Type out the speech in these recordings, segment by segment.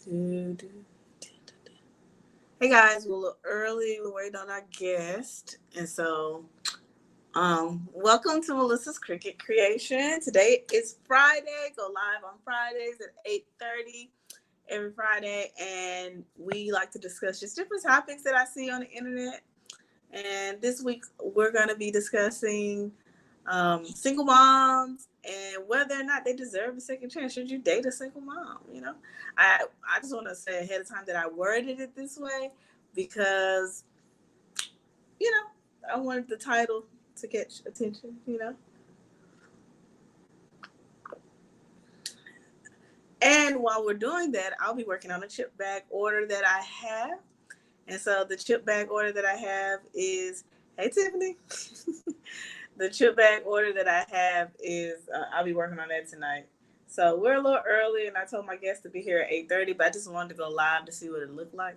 Do, do. Hey guys, we're a little early. We're waiting on our guest, and so welcome to Melissa's Cricket Creation. Today is Friday. Go live on Fridays at 8:30 every Friday, and we like to discuss just different topics that I see on the internet. And this week we're going to be discussing single moms and whether or not they deserve a second chance. Should you date a single mom? I just want to say ahead of time that I worded it this way because I wanted the title to catch attention. And while we're doing that, I'll be working on a chip bag order that I have. And so the chip bag order that I have is, hey Tiffany. The chip bag order that I have is, I'll be working on that tonight. So we're a little early, and I told my guests to be here at 8:30, but I just wanted to go live to see what it looked like.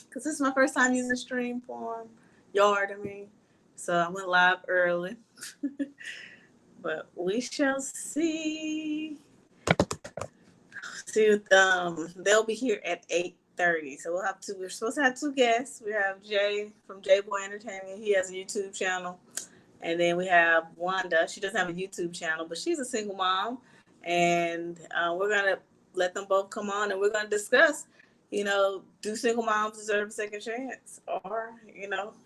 Because this is my first time using Streamform, Yard, I mean. So I went live early. But we shall see. They'll be here at 8:30. So we'll have two. We're supposed to have two guests. We have Jay from J Boy Entertainment. He has a YouTube channel. And then we have Wanda. She doesn't have a YouTube channel, but she's a single mom. And we're going to let them both come on, and we're going to discuss, do single moms deserve a second chance? Or,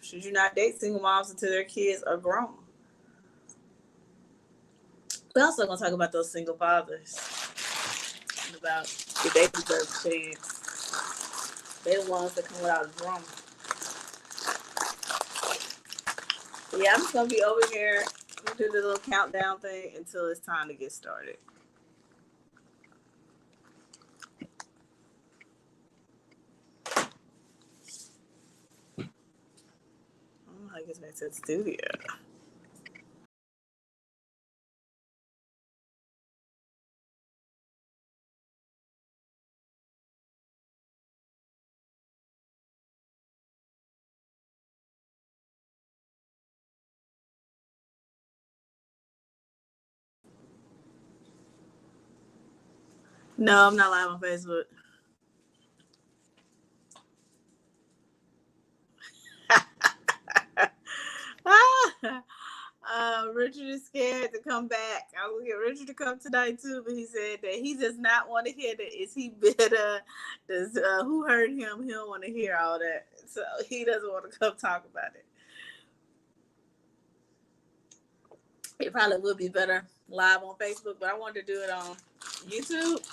should you not date single moms until their kids are grown? We're also going to talk about those single fathers and about if they deserve a chance. They're the ones that come without a drama. Yeah, I'm just going to be over here. I'm going to do the little countdown thing until it's time to get started. I guess back to the studio. No, I'm not live on Facebook. Richard is scared to come back. I will get Richard to come tonight too, but he said that he does not want to hear that. Is he bitter? Does who hurt him? He don't want to hear all that, so he doesn't want to come talk about it. It probably would be better live on Facebook, but I wanted to do it on YouTube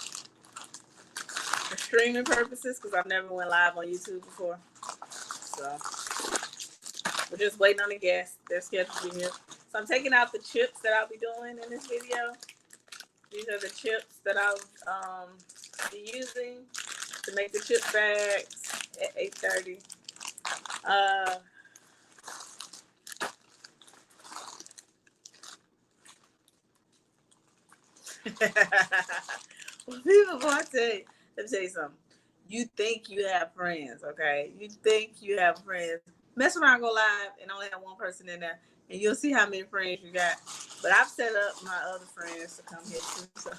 for streaming purposes because I've never went live on YouTube before. So we're just waiting on the guests. They're scheduled to be here. So I'm taking out the chips that I'll be doing in this video. These are the chips that I'll be using to make the chip bags at 8:30. Well, people want to let me tell you something. You think you have friends, okay? You think you have friends. Mess around, go live, and only have one person in there, and you'll see how many friends you got. But I've set up my other friends to come here too, so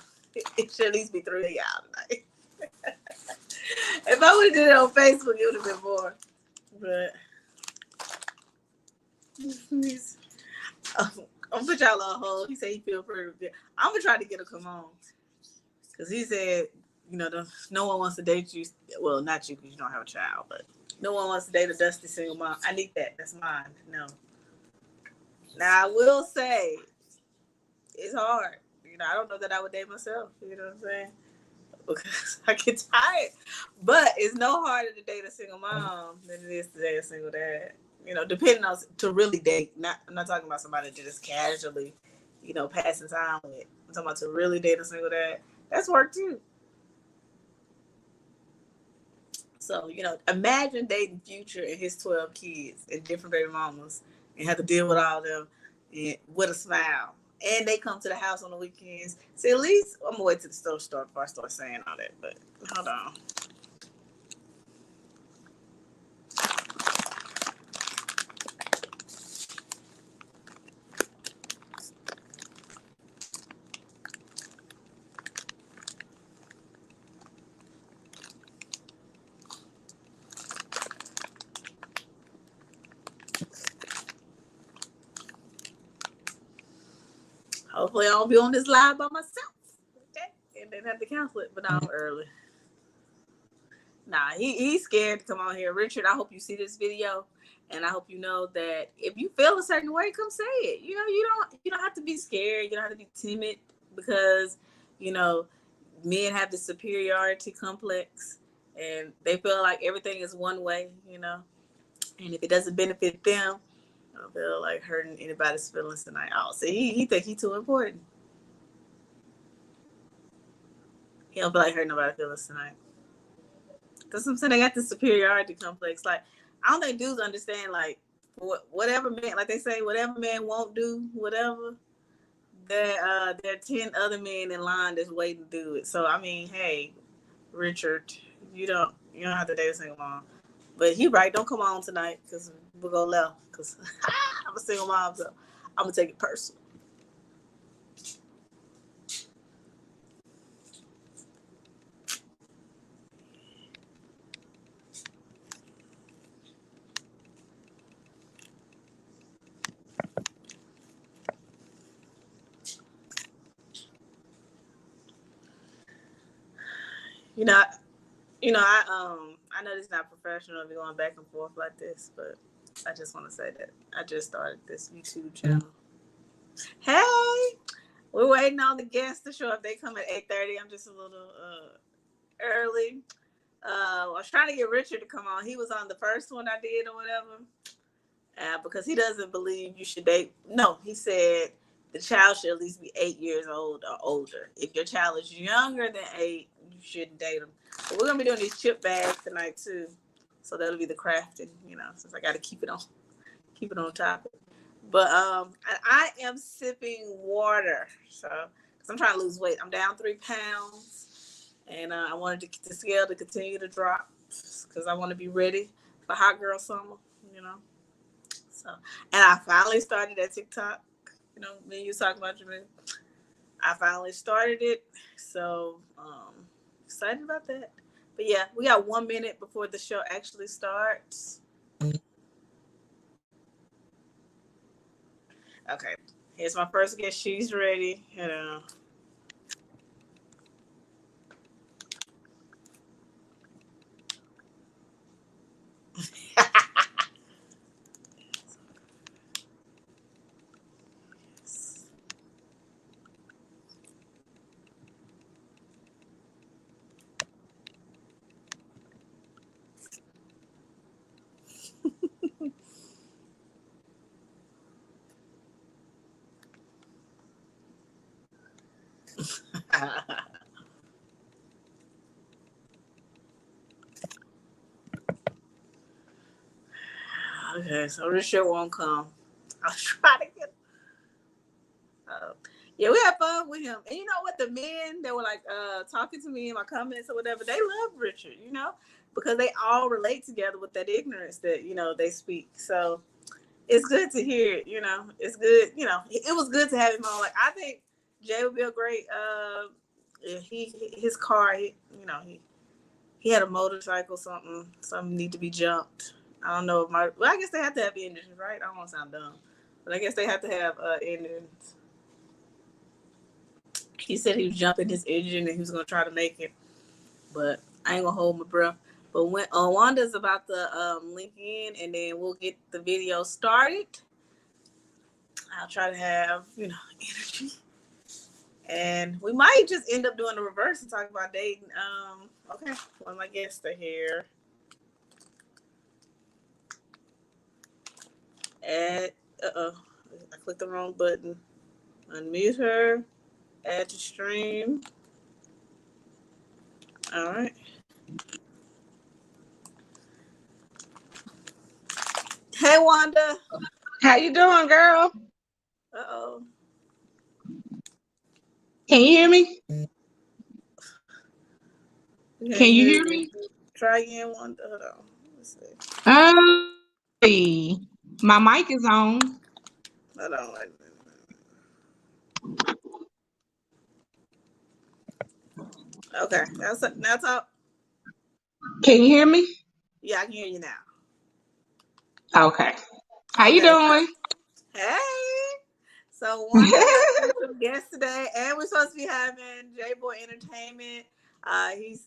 it should at least be 3 of y'all tonight. If I would have did it on Facebook, it would have been more. But I'm gonna put y'all on hold. He said he feel pretty good. I'm gonna try to get him to come on because he said, no one wants to date you. Well, not you because you don't have a child, but no one wants to date a dusty single mom. I need that. That's mine. No. Now I will say it's hard. I don't know that I would date myself. You know what I'm saying? Because I get tired. But it's no harder to date a single mom than it is to date a single dad. Depending on to really date. I'm not talking about somebody to just casually, passing time with. I'm talking about to really date a single dad. That's work too. So, imagine dating Future and his 12 kids and different baby mamas and have to deal with all of them and with a smile. And they come to the house on the weekends. See, at least I'm going to wait till the store start before I start saying all that. But hold on. Hopefully I don't be on this live by myself. Okay. And then have to cancel it, but I'm early. Nah, he's scared to come on here. Richard, I hope you see this video. And I hope you know that if you feel a certain way, come say it. You know, you don't have to be scared. You don't have to be timid because, you know, men have the superiority complex and they feel like everything is one way, you know. And if it doesn't benefit them, I don't feel like hurting anybody's feelings tonight. Oh, see, he think he too important. He don't feel like hurting nobody's feelings tonight. That's what I'm saying. They got the superiority complex. Like, I don't think dudes understand, like, whatever man, like they say, whatever man won't do, whatever, there are 10 other men in line that's waiting to do it. So, I mean, hey, Richard, you don't have to date a single mom. But he right, don't come on tonight because we'll go left. Because I'm a single mom, so I'm going to take it personal. I know this is not professional to be going back and forth like this, but I just want to say that I just started this YouTube channel. Hey, we're waiting on the guests to show up. They come at 8:30. I'm just a little early. I was trying to get Richard to come on. He was on the first one I did or whatever. Because he doesn't believe you should date. No, he said the child should at least be 8 years old or older. If your child is younger than 8, you shouldn't date them. But we're gonna be doing these chip bags tonight too, so that'll be the crafting. You know, since I got to keep it on topic. But I am sipping water, so because I'm trying to lose weight. I'm down 3 pounds, and I wanted the scale to continue to drop because I want to be ready for hot girl summer. You know. So, and I finally started at TikTok. You know, me and you talking about your man. I finally started it. So, excited about that. But yeah, we got 1 minute before the show actually starts. Okay. Here's my first guest. She's ready. You know. Okay, so this shit won't come. I'll try to get. Yeah, we had fun with him, and you know what? The men that were like talking to me in my comments or whatever, they love Richard, you know, because they all relate together with that ignorance that they speak. So it's good to hear it. You know, it's good. You know, it was good to have him on. Like I think Jay would be a great. His car. He had a motorcycle. Something need to be jumped. I don't know if I guess they have to have engines, right? I don't want to sound dumb, but I guess they have to have engines. He said he was jumping his engine and he was gonna try to make it, but I ain't gonna hold my breath. But when Wanda's about to link in, and then we'll get the video started. I'll try to have energy, and we might just end up doing the reverse and talk about dating. Okay, one of my guests are here. I clicked the wrong button. Unmute her. Add to stream. All right. Hey, Wanda. How you doing, girl? Uh-oh. Can you hear me? Can you hear me? Try again, Wanda. Hold on. Let's see. My mic is on. Hold on. Okay. Now talk. Can you hear me? Yeah, I can hear you now. Okay. How you doing? Hey. So one of our special guests today, and we're supposed to be having J Boy Entertainment.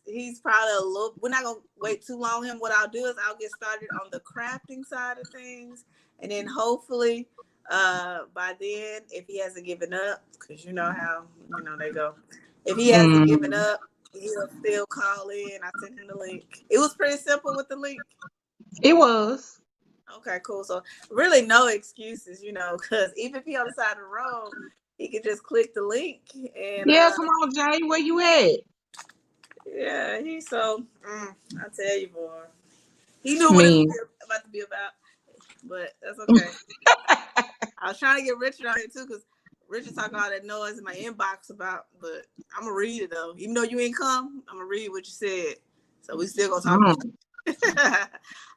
He's probably a little. We're not gonna wait too long. Him. What I'll do is I'll get started on the crafting side of things, and then hopefully, by then, if he hasn't given up, because you know how they go. If he hasn't given up, he'll still call in. I sent him the link. It was pretty simple with the link. It was. Okay, cool. So really no excuses, because even if he on the side of the road, he could just click the link and Yeah, come on, Jay. Where you at? yeah, I tell you, boy. He knew what it was about to be about, but that's okay. I was trying to get Richard on here too, because Richard talking all that noise in my inbox about, but I'm gonna read it though. Even though you ain't come, I'm gonna read what you said. So we still gonna talk about it.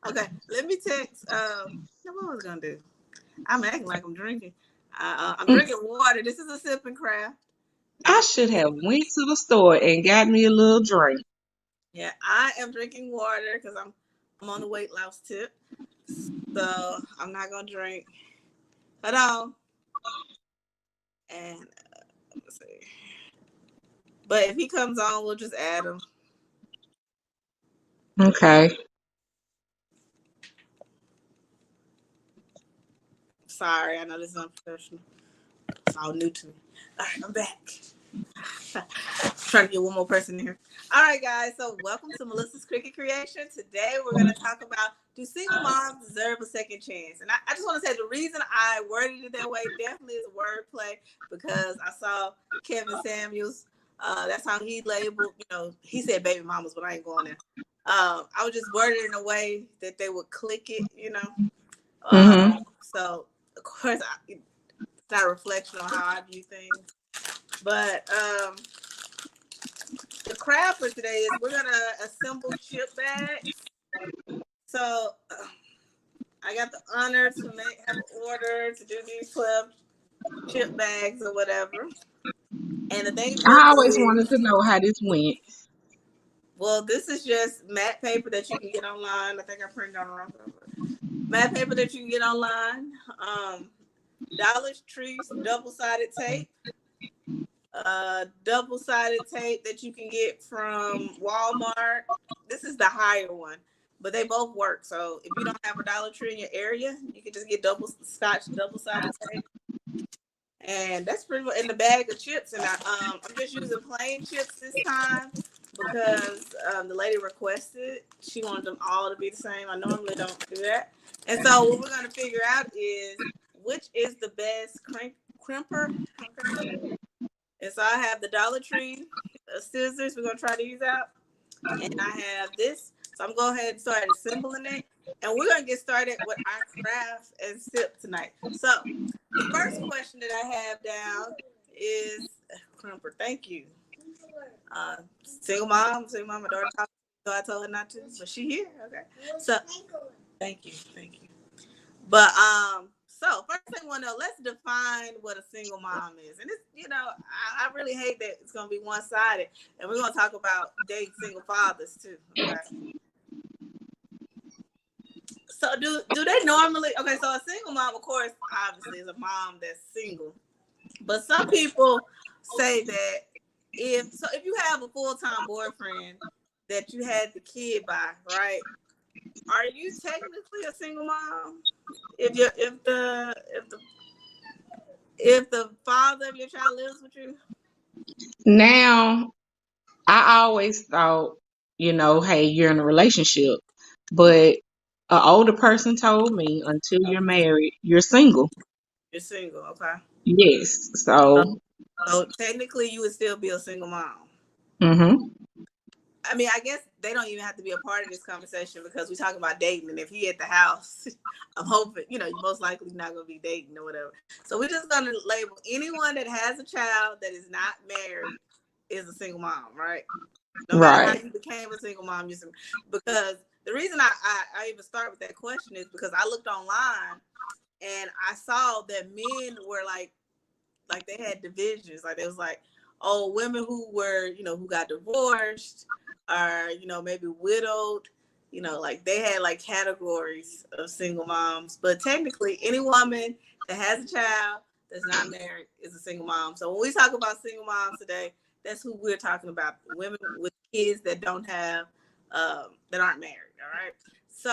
Okay, let me text. What was I gonna do? I'm acting like I'm drinking. I'm drinking water. This is a sip and craft. I should have went to the store and got me a little drink. Yeah, I am drinking water because I'm on the weight loss tip. So I'm not gonna drink. Hold on. And let's see. But if he comes on, we'll just add him. Okay. Sorry, I know this is unprofessional. It's all new to me. All right, I'm back. Trying to get one more person in here. All right, guys. So welcome to Melissa's Cricket Creation. Today we're going to talk about, do single moms deserve a second chance? And I just want to say the reason I worded it that way definitely is wordplay, because I saw Kevin Samuels. That's how he labeled, he said baby mamas, but I ain't going there. I would just word it in a way that they would click it, So of course, it's not a reflection on how I view things. But the craft for today is we're gonna assemble chip bags. So I got the honor to have an order to do these 12 chip bags or whatever. And the thing I we'll always do is, wanted to know how this went. well, this is just matte paper that you can get online. I think I printed on the wrong paper. Matte paper that you can get online. Dollar Tree's double-sided tape. Double-sided tape that you can get from Walmart. This is the higher one, but they both work. So if you don't have a Dollar Tree in your area, you can just get double-sided tape. And that's pretty much in the bag of chips. And I'm just using plain chips this time because the lady requested. She wanted them all to be the same. I normally don't do that. And so what we're going to figure out is which is the best crimper. Okay. And so I have the Dollar Tree scissors. We're going to try these out. And I have this. So I'm going to go ahead and start assembling it. And we're going to get started with our craft and sip tonight. So the first question that I have down is, crimper, thank you. Single mom, my daughter talked, so I told her not to, but she here. Okay. So thank you. But so first thing I want to know, let's define what a single mom is. And it's, I really hate that it's gonna be one-sided. And we're gonna talk about dating single fathers too. Okay. So do they normally, okay, so a single mom, of course, obviously is a mom that's single. But some people say that if you have a full-time boyfriend that you had the kid by, right? Are you technically a single mom? If the father of your child lives with you? Now, I always thought, hey, you're in a relationship. But an older person told me until you're married, you're single. You're single, okay. Yes. So technically you would still be a single mom. Mm-hmm. I mean, I guess they don't even have to be a part of this conversation because we talk about dating, and if he at the house, I'm hoping, you're most likely not going to be dating or whatever. So we're just going to label anyone that has a child that is not married is a single mom, right? No matter how you became a single mom, because the reason I even start with that question is because I looked online and I saw that men were like they had divisions. Like, it was like, oh, women who were, who got divorced or, maybe widowed, like they had like categories of single moms. But technically any woman that has a child that's not married is a single mom. So when we talk about single moms today, that's who we're talking about. Women with kids that don't have, that aren't married. All right.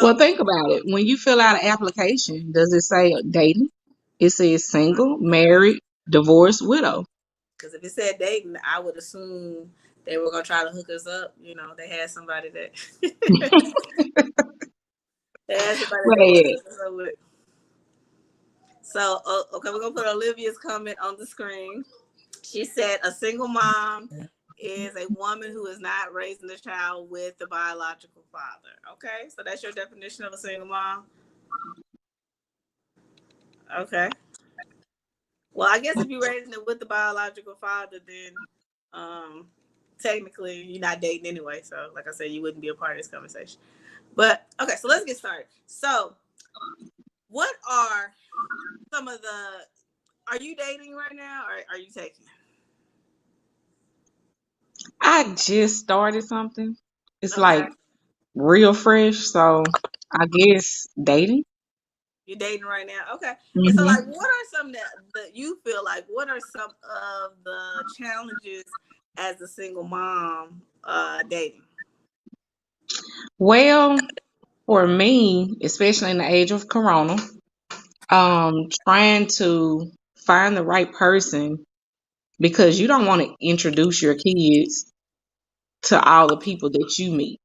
Well, So think about it. When you fill out an application, does it say dating? It says single, married, divorced, widow. because if it said dating, I would assume they were gonna try to hook us up. They had somebody that they had somebody that they want to Wait, hook us up with. So okay, we're gonna put Olivia's comment on the screen. She said a single mom is a woman who is not raising the child with the biological father. Okay, so that's your definition of a single mom. Okay. Well, I guess if you're raising it with the biological father, then um, technically you're not dating anyway. So, like I said, you wouldn't be a part of this conversation. But okay, so let's get started. So, what are some of the? Are you dating right now, or are you taking? I just started something. It's Okay, like real fresh, so I guess dating. you're dating right now. Okay, and so like, Hmm. what are some that you feel like? What are some of the challenges as a single mom dating? Well, for me, especially in the age of Corona, trying to find the right person because you don't want to introduce your kids to all the people that you meet.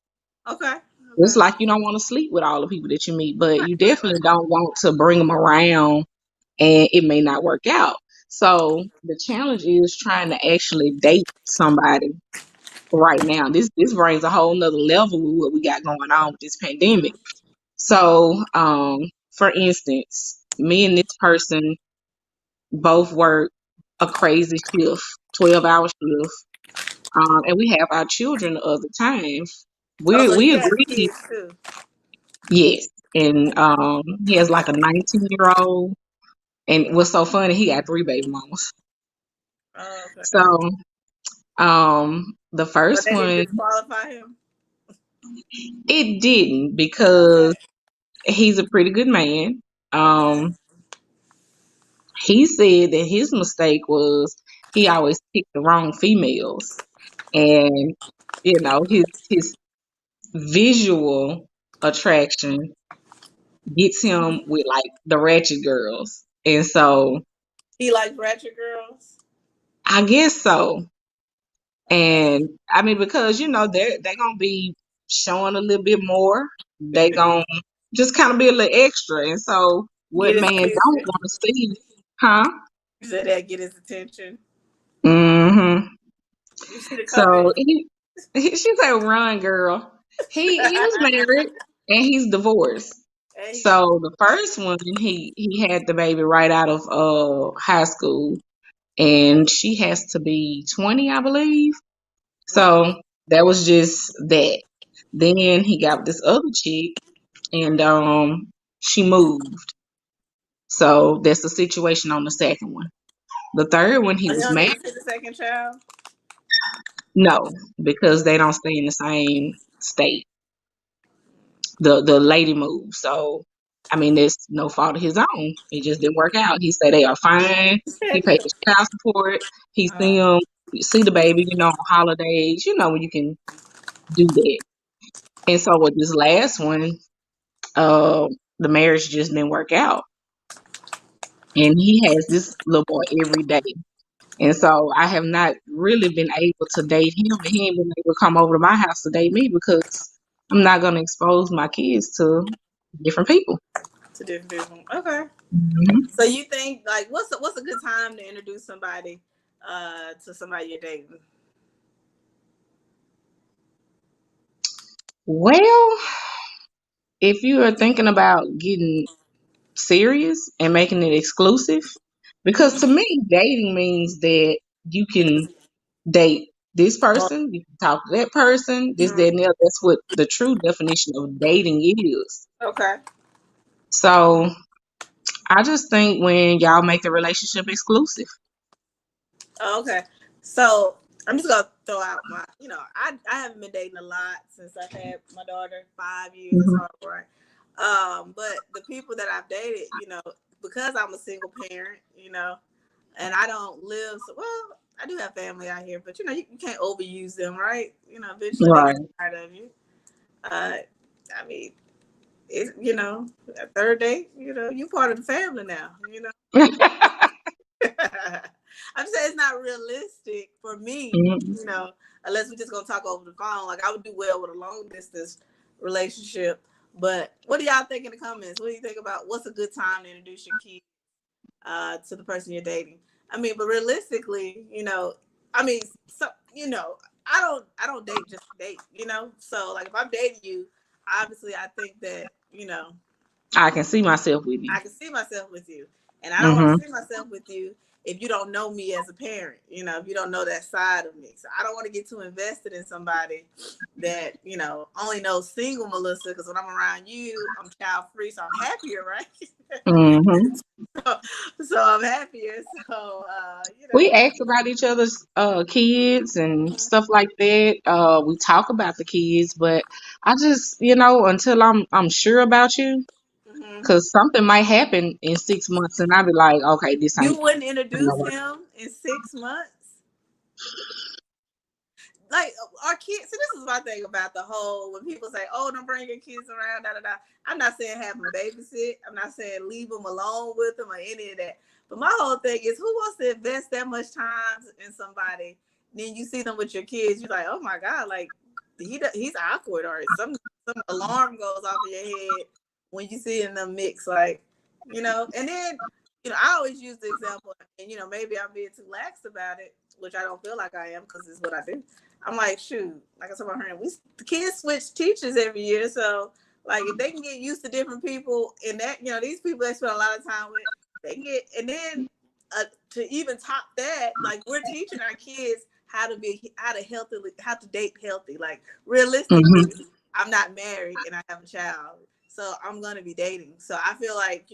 Okay, It's okay, like you don't want to sleep with all the people that you meet, but right, you right, right. definitely don't want to bring them around and it may not work out. So the challenge is trying to actually date somebody right now. This brings a whole nother level with what we got going on with this pandemic. So, for instance, me and this person both work a crazy shift, 12-hour shift, and we have our children the other time. Oh, so We you have agreed, kids too. yes, and he has like a 19-year-old, and what's so funny, he got three baby mamas. Oh, So, okay. the But first that didn't one, disqualify him. it didn't Okay. because he's a pretty good man. Okay. Um, he said that his mistake was he always picked the wrong females, and his visual attraction gets him with like the ratchet girls, and so He likes ratchet girls. I guess so. Okay. And I mean, because they're gonna be showing a little bit more. They gonna just kind of be a little extra. And so what Get his man don't attention. want to see, huh? You said that get his attention. Hmm. You see the So comment. she said, "Run, girl." He was married and he's divorced. There you go. So the first one, he had the baby right out of high school, and she has to be 20, I believe. Mm-hmm. So that was just that. Then he got this other chick, and she moved. So that's the situation on the second one. The third one, he Are you was don't get married. to see the second child? No, because they don't stay in the same state. The lady moved. So I mean, there's no fault of his own. It just didn't work out. He said they are fine. He paid his child support. He see uh, him, see the baby, on holidays. When you can do that. And so with this last one, uh, the marriage just didn't work out. And he has this little boy every day. And so I have not really been able to date him, and he ain't been able to come over to my house to date me because I'm not going to expose my kids to different people. to different people. Okay. Mhm. So you think like what's a good time to introduce somebody to somebody you're dating? Well, if you are thinking about getting serious and making it exclusive, because to Mm-hmm. me, dating means that you can date this Well, person, you can talk to that person, this, that, mhm. and the other. That's what the true definition of dating is. Okay. So I just think when y'all make the relationship exclusive. Oh, okay. So I'm just gonna throw out my, I haven't been dating a lot since I've had my daughter. 5 years is Mhm. hard, right? But the people that I've dated, because I'm a single parent, and I don't live. So, well, I do have family out here, but you can't overuse them, right? Eventually they get Right. tired of you. I mean, a third date, you part of the family now. I'm saying it's not realistic for me, Mhm. unless we're just gonna talk over the phone. Like I would do well with a long distance relationship. But what do y'all think in the comments? What do you think about what's a good time to introduce your kids to the person you're dating? I mean, but realistically, I mean, so I don't date just to date. So like if I'm dating you, obviously I think that I can see myself with you. I can see myself with you. And I don't want Hmm. to see myself with you if you don't know me as a parent, if you don't know that side of me. So I don't want to get too invested in somebody that, only knows single Melissa, because when I'm around you, I'm child free. So I'm happier, right? Hmm. so, so I'm happier. So, We ask about each other's kids and stuff like that. We talk about the kids, but I just, until I'm sure about you, hmm because something might happen in 6 months, and I'll be like, okay, this you ain't wouldn't gonna introduce work. him in 6 months? Like our kids. So this is my thing about the whole when people say, "Oh, don't bring your kids around." Da da da. I'm not saying have them babysit. I'm not saying leave them alone with them or any of that. But my whole thing is, who wants to invest that much time in somebody? Then you see them with your kids. You're like, "Oh my god!" Like he's awkward, or some alarm goes off in your head when you see in them mix. Like and then I always use the example, and maybe I'm being too lax about it, which I don't feel like I am because it's what I do. I'm like, shoot, like I told my friend, the kids switch teachers every year, so like if they can get used to different people, and that these people they spend a lot of time with, they can get, and then to even top that, like we're teaching our kids how to date healthy. Like realistically, Hmm. I'm not married and I have a child, so I'm gonna be dating. So I feel like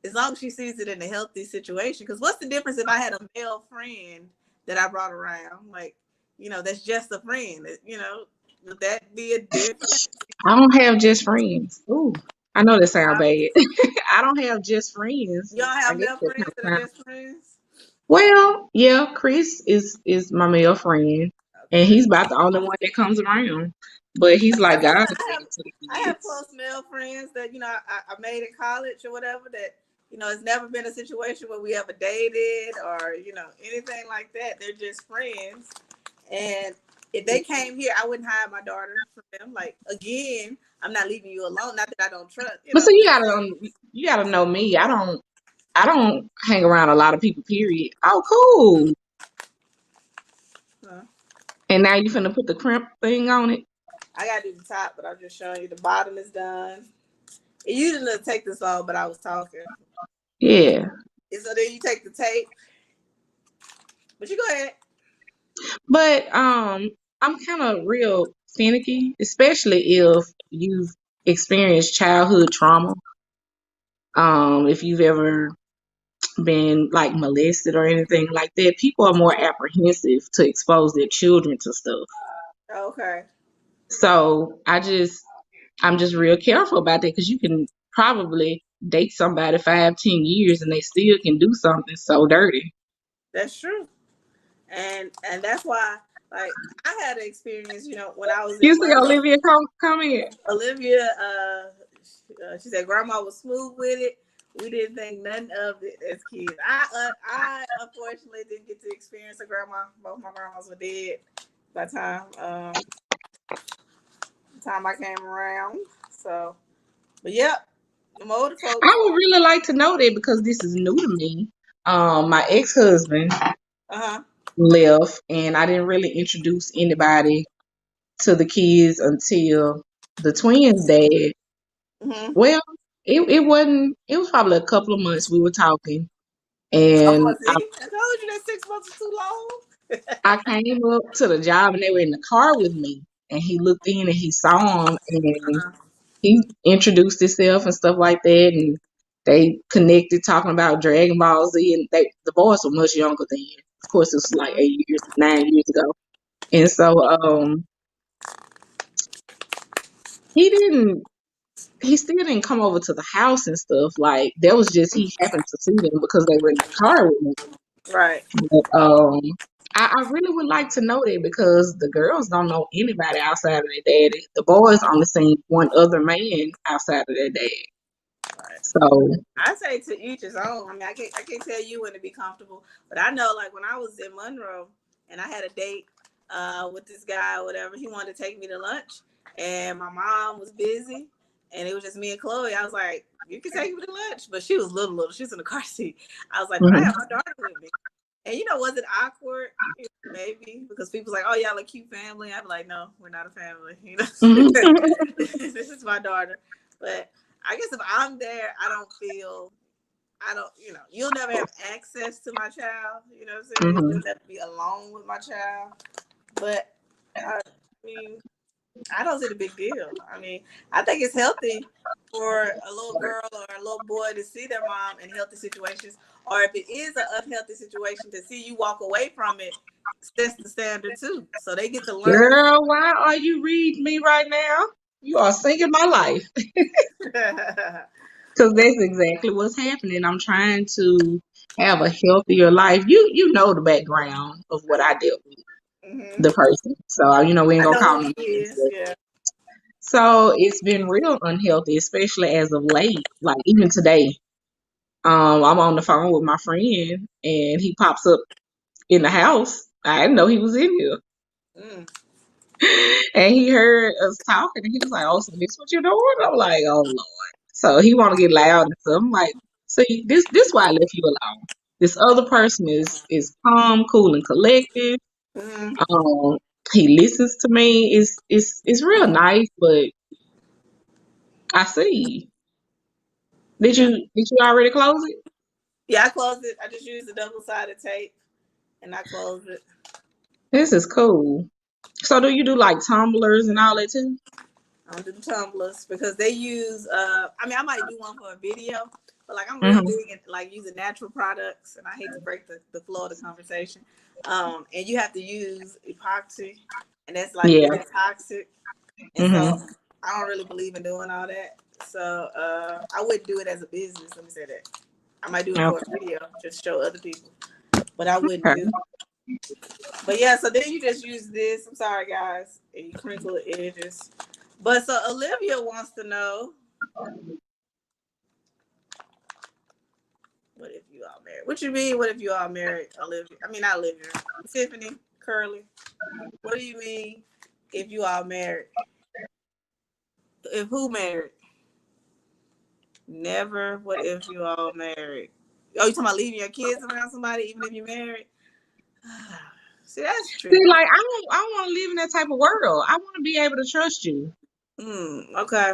as long as she sees it in a healthy situation, because what's the difference if I had a male friend that I brought around, like that's just a friend. Would that be a different? I don't have just friends. Ooh, I know that sound Huh? bad. I don't have just friends. Y'all I have guess male that friends kind that of are sound. just friends? Well, yeah, Chris is my male friend, and Okay. he's about the only one that comes around. But he's Yeah, like God because to the I have kids. close male friends that I made in college or whatever that it's never been a situation where we ever dated or anything like that. They're just friends, and if they came here, I wouldn't hide my daughter from them. Like again, I'm not leaving you alone. Not that I don't trust. But so I'm just saying. you gotta know me. I don't hang around a lot of people. Period. Oh, cool. Huh? And now you finna put the crimp thing on it. I gotta do the top, but I'm just showing you the bottom is done. It usually doesn't take this long, but I was talking. Yeah. And so then you take the tape, but you go ahead. But I'm kind of real finicky, especially if you've experienced childhood trauma. If you've ever been like molested or anything like that, people are more apprehensive to expose their children to stuff. Okay. So I'm just real careful about that because you can probably date somebody 5, 10 years and they still can do something so dirty. That's true. And that's why like I had an experience, when I was You in see Murray. Olivia comment? Olivia, she said grandma was smooth with it. We didn't think nothing of it as kids. I unfortunately didn't get to experience a grandma. Both my grandmas were dead by the time I came around. So, but yep, the older folks. I would really like to know that because this is new to me. My ex-husband Uh left, and I didn't really introduce anybody to the kids until the twins' dad. huh. Well, it wasn't. It was probably a couple of months we were talking, Oh, and see, I told you that 6 months is too long. I came up to the job, and they were in the car with me, and he looked in and he saw them, and Uh-huh. he introduced himself and stuff like that, and they connected talking about Dragon Ball Z, and the boys were much younger then. Of course, it was like Uh-huh. 8 years, 9 years ago, and so he didn't. He still didn't come over to the house and stuff. Like that was just he happened to see them because they were in the car with me. Right. But, I really would like to know that because the girls don't know anybody outside of their daddy. The boys only seen one other man outside of their dad. Right. So, I say to each his own. I mean, I can't tell you when to be comfortable, but I know like when I was in Monroe and I had a date with this guy or whatever, he wanted to take me to lunch, and my mom was busy, and it was just me and Chloe. I was like, "You can take me to lunch," but she was little. She was in the car seat. I was like, "But I mhm, have my daughter with me." And was it awkward? Maybe because people's like, "Oh, y'all a cute family." I'm like, "No, we're not a family." mhm. This is my daughter. But I guess if I'm there, I don't, you'll never have access to my child. You know what I'm saying? You'll Mhm. never be alone with my child. But I mean, I don't see the big deal. I mean, I think it's healthy for a little girl or a little boy to see their mom in healthy situations, or if it is an unhealthy situation, to see you walk away from it sets the standard too. So they get to learn. Girl, why are you reading me right now? You are singing my life. Because that's exactly what's happening. I'm trying to have a healthier life. You know the background of what I dealt with, Hmm. the person. So, we ain't I gonna know call who no he names. is. Yeah. So it's been real unhealthy, especially as of late. Like even today, I'm on the phone with my friend and he pops up in the house. I didn't know he was in here. Mm. And he heard us talking and he was like, "Oh, so this what you're doing?" I'm like, "Oh Lord." So he wanna get loud and stuff. I'm like, see, this why I left you alone. This other person is calm, cool, and collected. Mm. Um, he listens to me. It's real nice, but I see. Yeah. Did you already close it? Yeah, I closed it. I just used the double sided tape and I closed it. This is cool. So do you do like tumblers and all that too? I don't do the tumblers because they use I mean I might do one for a video, but like I'm real Mm-hmm. big in like using natural products and I hate to break the flow of the conversation. And you have to use epoxy and that's like Yeah. very toxic. And so Mm-hmm. I don't really believe in doing all that. So I wouldn't do it as a business, let me say that. I might do it for a Okay. video, just show other people. But I wouldn't Okay. do. But yeah, so then you just use this. I'm sorry, guys, and you crinkle the edges. But so Olivia wants to know, what if you all married? What you mean? What if you all married, Olivia? I mean, not Olivia. Tiffany, Curly. What do you mean if you all married? If who married? Never. What if you all married? Oh, you talking about leaving your kids around somebody even if you're married? See, that's See, tricky. like I don't want to live in that type of world. I want to be able to trust you. Okay,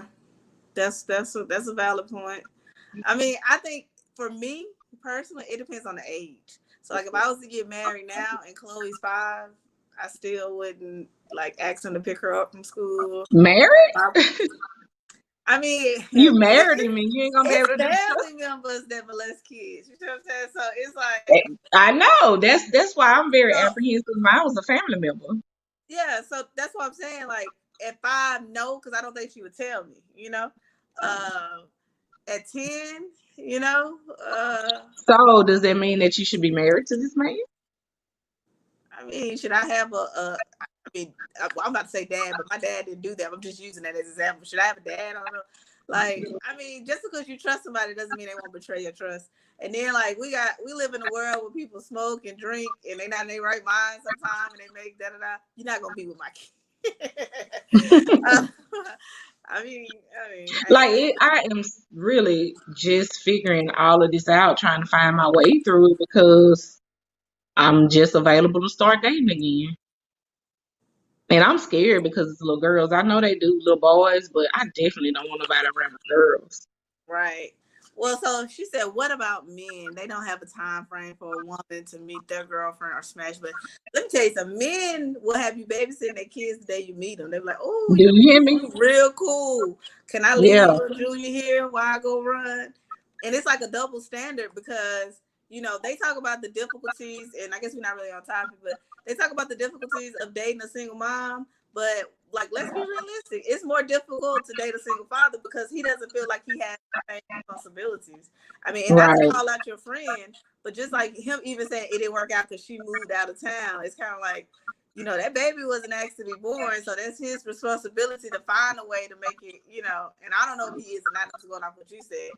that's a valid point. I mean, I think for me personally, it depends on the age. So, like, if I was to get married now and Chloe's 5, I still wouldn't like ask him to pick her up from school. Married? I mean, You married him and you ain't gonna be able it's to do family members that molest kids. You know what I'm saying? So it's like, stuff. I know. That's why I'm very so apprehensive if I was a family member. yeah. So that's what I'm saying. Like, at 5, no, because I don't think she would tell me. Uh, at 10, you know, uh, So does that mean that you should be married to this man? I mean, should I have I mean, I'm about to say dad, but my dad didn't do that. I'm just using that as an example. Should I have a dad? I don't know. Like, I mean, just because you trust somebody doesn't mean they won't betray your trust. And then, like, we live in a world where people smoke and drink and they not in their right mind sometimes and they make da da da. You're not gonna be with my kid. uh, Like I am really just figuring all of this out, trying to find my way through it because I'm just available to start dating again. And I'm scared because it's little girls. I know they do little boys, but I definitely don't want nobody around the girls. right. Well, so she said, what about men? They don't have a time frame for a woman to meet their girlfriend or smash. But let me tell you something. Men will have you babysitting their kids the day you meet them. They're like, oh, Do you hear me? you real cool. Can I Yeah. leave little Junior here while I go run? And it's like a double standard because, they talk about the difficulties, and I guess we're not really on topic, but they talk about the difficulties of dating a single mom. But like, let's be realistic. It's more difficult to date a single father because he doesn't feel like he has the same responsibilities. I mean, and not to Right. call out your friend, but just like him even saying it didn't work out because she moved out of town, it's kind of like, that baby wasn't asked to be born, so that's his responsibility to find a way to make it, and I don't know if he is or not, just going off what you said,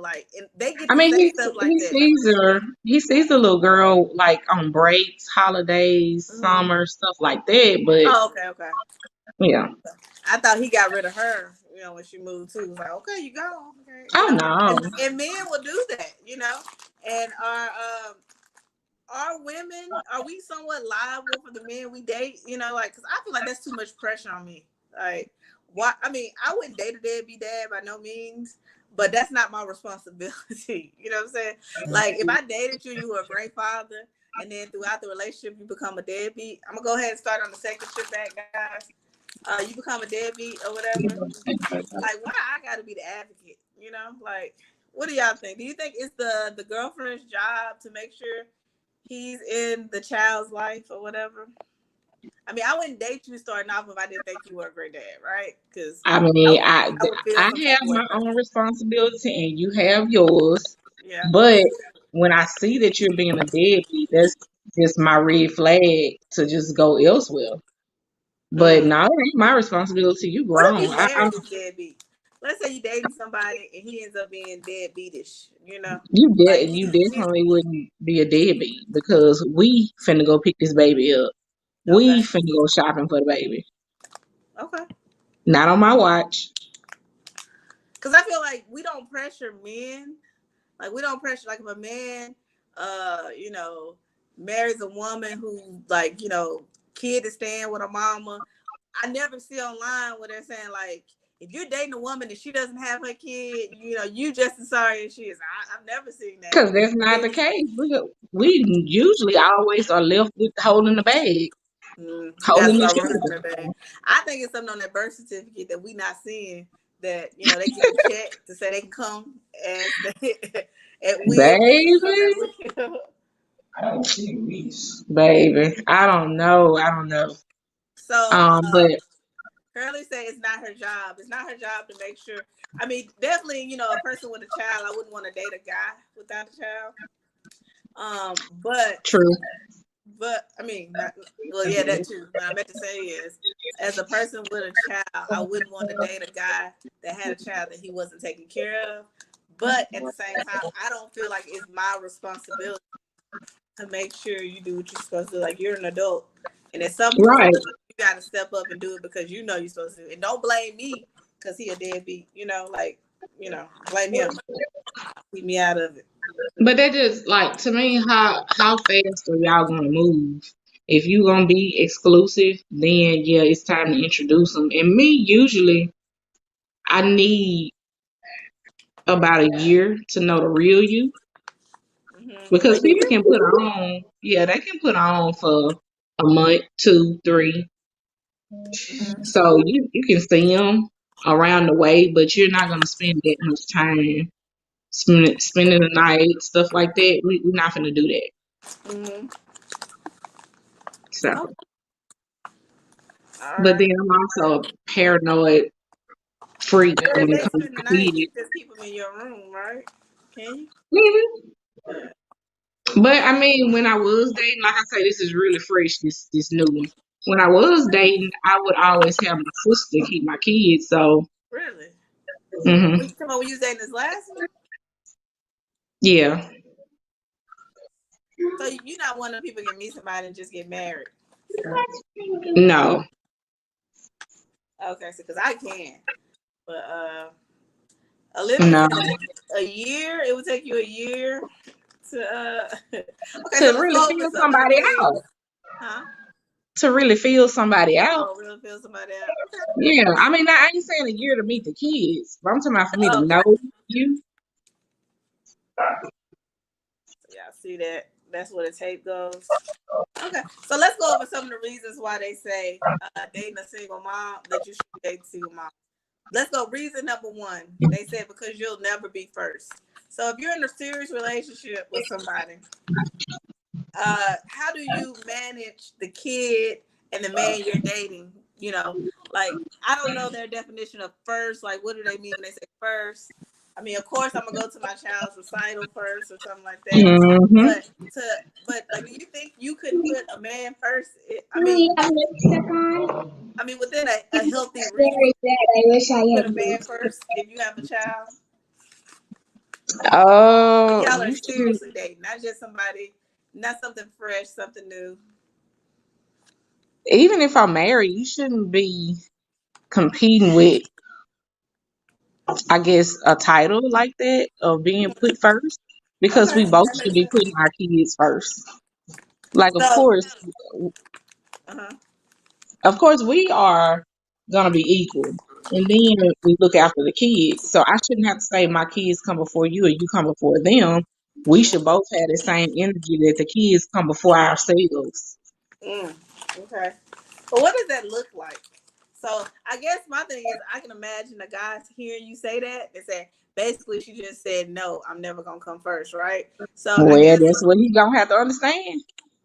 like, and they get I to mean, say stuff like he that. sees her. He sees the little girl like on breaks, holidays, Mm-hmm. summer, stuff like that. But Oh, okay. yeah. I thought he got rid of her, when she moved too. It was like, okay, you go, okay, Oh no. and men will do that, and are women, are we somewhat liable for the men we date? Like, because I feel like that's too much pressure on me. Like, why? I mean, I wouldn't date a deadbeat dad by no means, but that's not my responsibility. You know what I'm saying? Like, if I dated you, you were a great father, and then throughout the relationship, you become a deadbeat. I'm gonna go ahead and start on the second ship back, guys. You become a deadbeat or whatever. Like, why I got to be the advocate? Like, what do y'all think? Do you think it's the girlfriend's job to make sure he's in the child's life or whatever? I mean, I wouldn't date you starting off if I didn't think you were a great dad, right? Because I I mean, would, I would feel I some type have of way my about own responsibility, and you have yours. yeah. But when I see that you're being a deadbeat, that's just my red flag to just go elsewhere. But Mm. no, it ain't my responsibility. You What if grown. you married this deadbeat? Let's say you dating somebody and he ends up being deadbeatish. Like You he's definitely wouldn't be a deadbeat because we finna go pick this baby up. okay. We finna go shopping for the baby. Okay. Not on my watch. Because I feel like we don't pressure men. Like, we don't pressure, like, if a man, you know, marries a woman who, like, kid is staying with a mama. I never see online where they're saying, like, if you're dating a woman and she doesn't have her kid, you just as sorry as she is. I've never seen that. Because that's not the case. We usually always are left with holding the bag, You got to holding the start working on children. that bag. I think it's something on that birth certificate that we not seeing, that they get the check to say they can come as they, at will. Baby, baby, I don't know. I don't know. So, But Curly said it's not her job. It's not her job to make sure. I mean, definitely, a person with a child, I wouldn't want to date a guy without a child. But true. I mean, not, well, yeah, that too. What I meant to say is, as a person with a child, I wouldn't want to date a guy that had a child that he wasn't taking care of. But at the same time, I don't feel like it's my responsibility to make sure you do what you're supposed to do. Like, you're an adult, and at some point, Right. you got to step up and do it because you're supposed to. And don't blame me because he a deadbeat. Blame him. Keep me out of it. But that just like to me, how fast are y'all gonna move? If you gonna be exclusive, then yeah, it's time to introduce them. And me, usually, I need about a year to know the real you A because people year? can put on, yeah, they can put on for a month, two, three. Mm-hmm. So you can see them around the way, but you're not gonna spend that much time spending the night, stuff like that. We're not gonna do that. Mm-hmm. So. Okay. All But right. then I'm also a paranoid freak Well, if when it they comes spend the to night, you kids. can just keep them in your room, right? Can you? Mhm. Yeah. But I mean, when I was dating, like I say, this is really fresh. This new one. When I was dating, I would always have my sister keep my kids. So, Really? When hmm you come on, when you was dating this last one? yeah, So you're not one of the people can meet somebody and just get married. no, Okay, so because I can, but Olivia no, said it take a year. It would take you a year to Okay, to so let's really go over feel some of the somebody things. out. Huh? To really feel somebody out. Oh, really feel somebody out. Okay. Yeah, I mean, I ain't saying a year to meet the kids, but I'm talking about for me to Okay. know you. So y'all see that? That's where the tape goes. Okay, so let's go over some of the reasons why they say dating a single mom that you should date a single mom. Let's go. Reason number one, they said because you'll never be first. So if you're in a serious relationship with somebody, how do you manage the kid and the man you're dating You know, like I don't know their definition of first. Like, what do they mean when they say first? I mean, of course, I'm gonna go to my child's recital first or something like that. Mm-hmm. But to, but like, do you think you could put a man first? I mean, within a healthy reason, put a man first if you have a child. If Oh, y'all are you should. seriously dating, not just somebody, not something fresh, something new. Even if I'm married, you shouldn't be competing with, I guess, a title like that of being put first, because Okay, we both that should makes be sense. putting our kids first. Like, So, uh-huh. of course, we are gonna be equal, and then we look after the kids. So I shouldn't have to say my kids come before you or you come before them. We should both have the same energy that the kids come before ourselves. Mm, okay. But what does that look like? So I guess my thing is I can imagine the guys hearing you say that and say basically she just said no, I'm never gonna come first, right? So I Well, guess that's what he's gonna have to understand.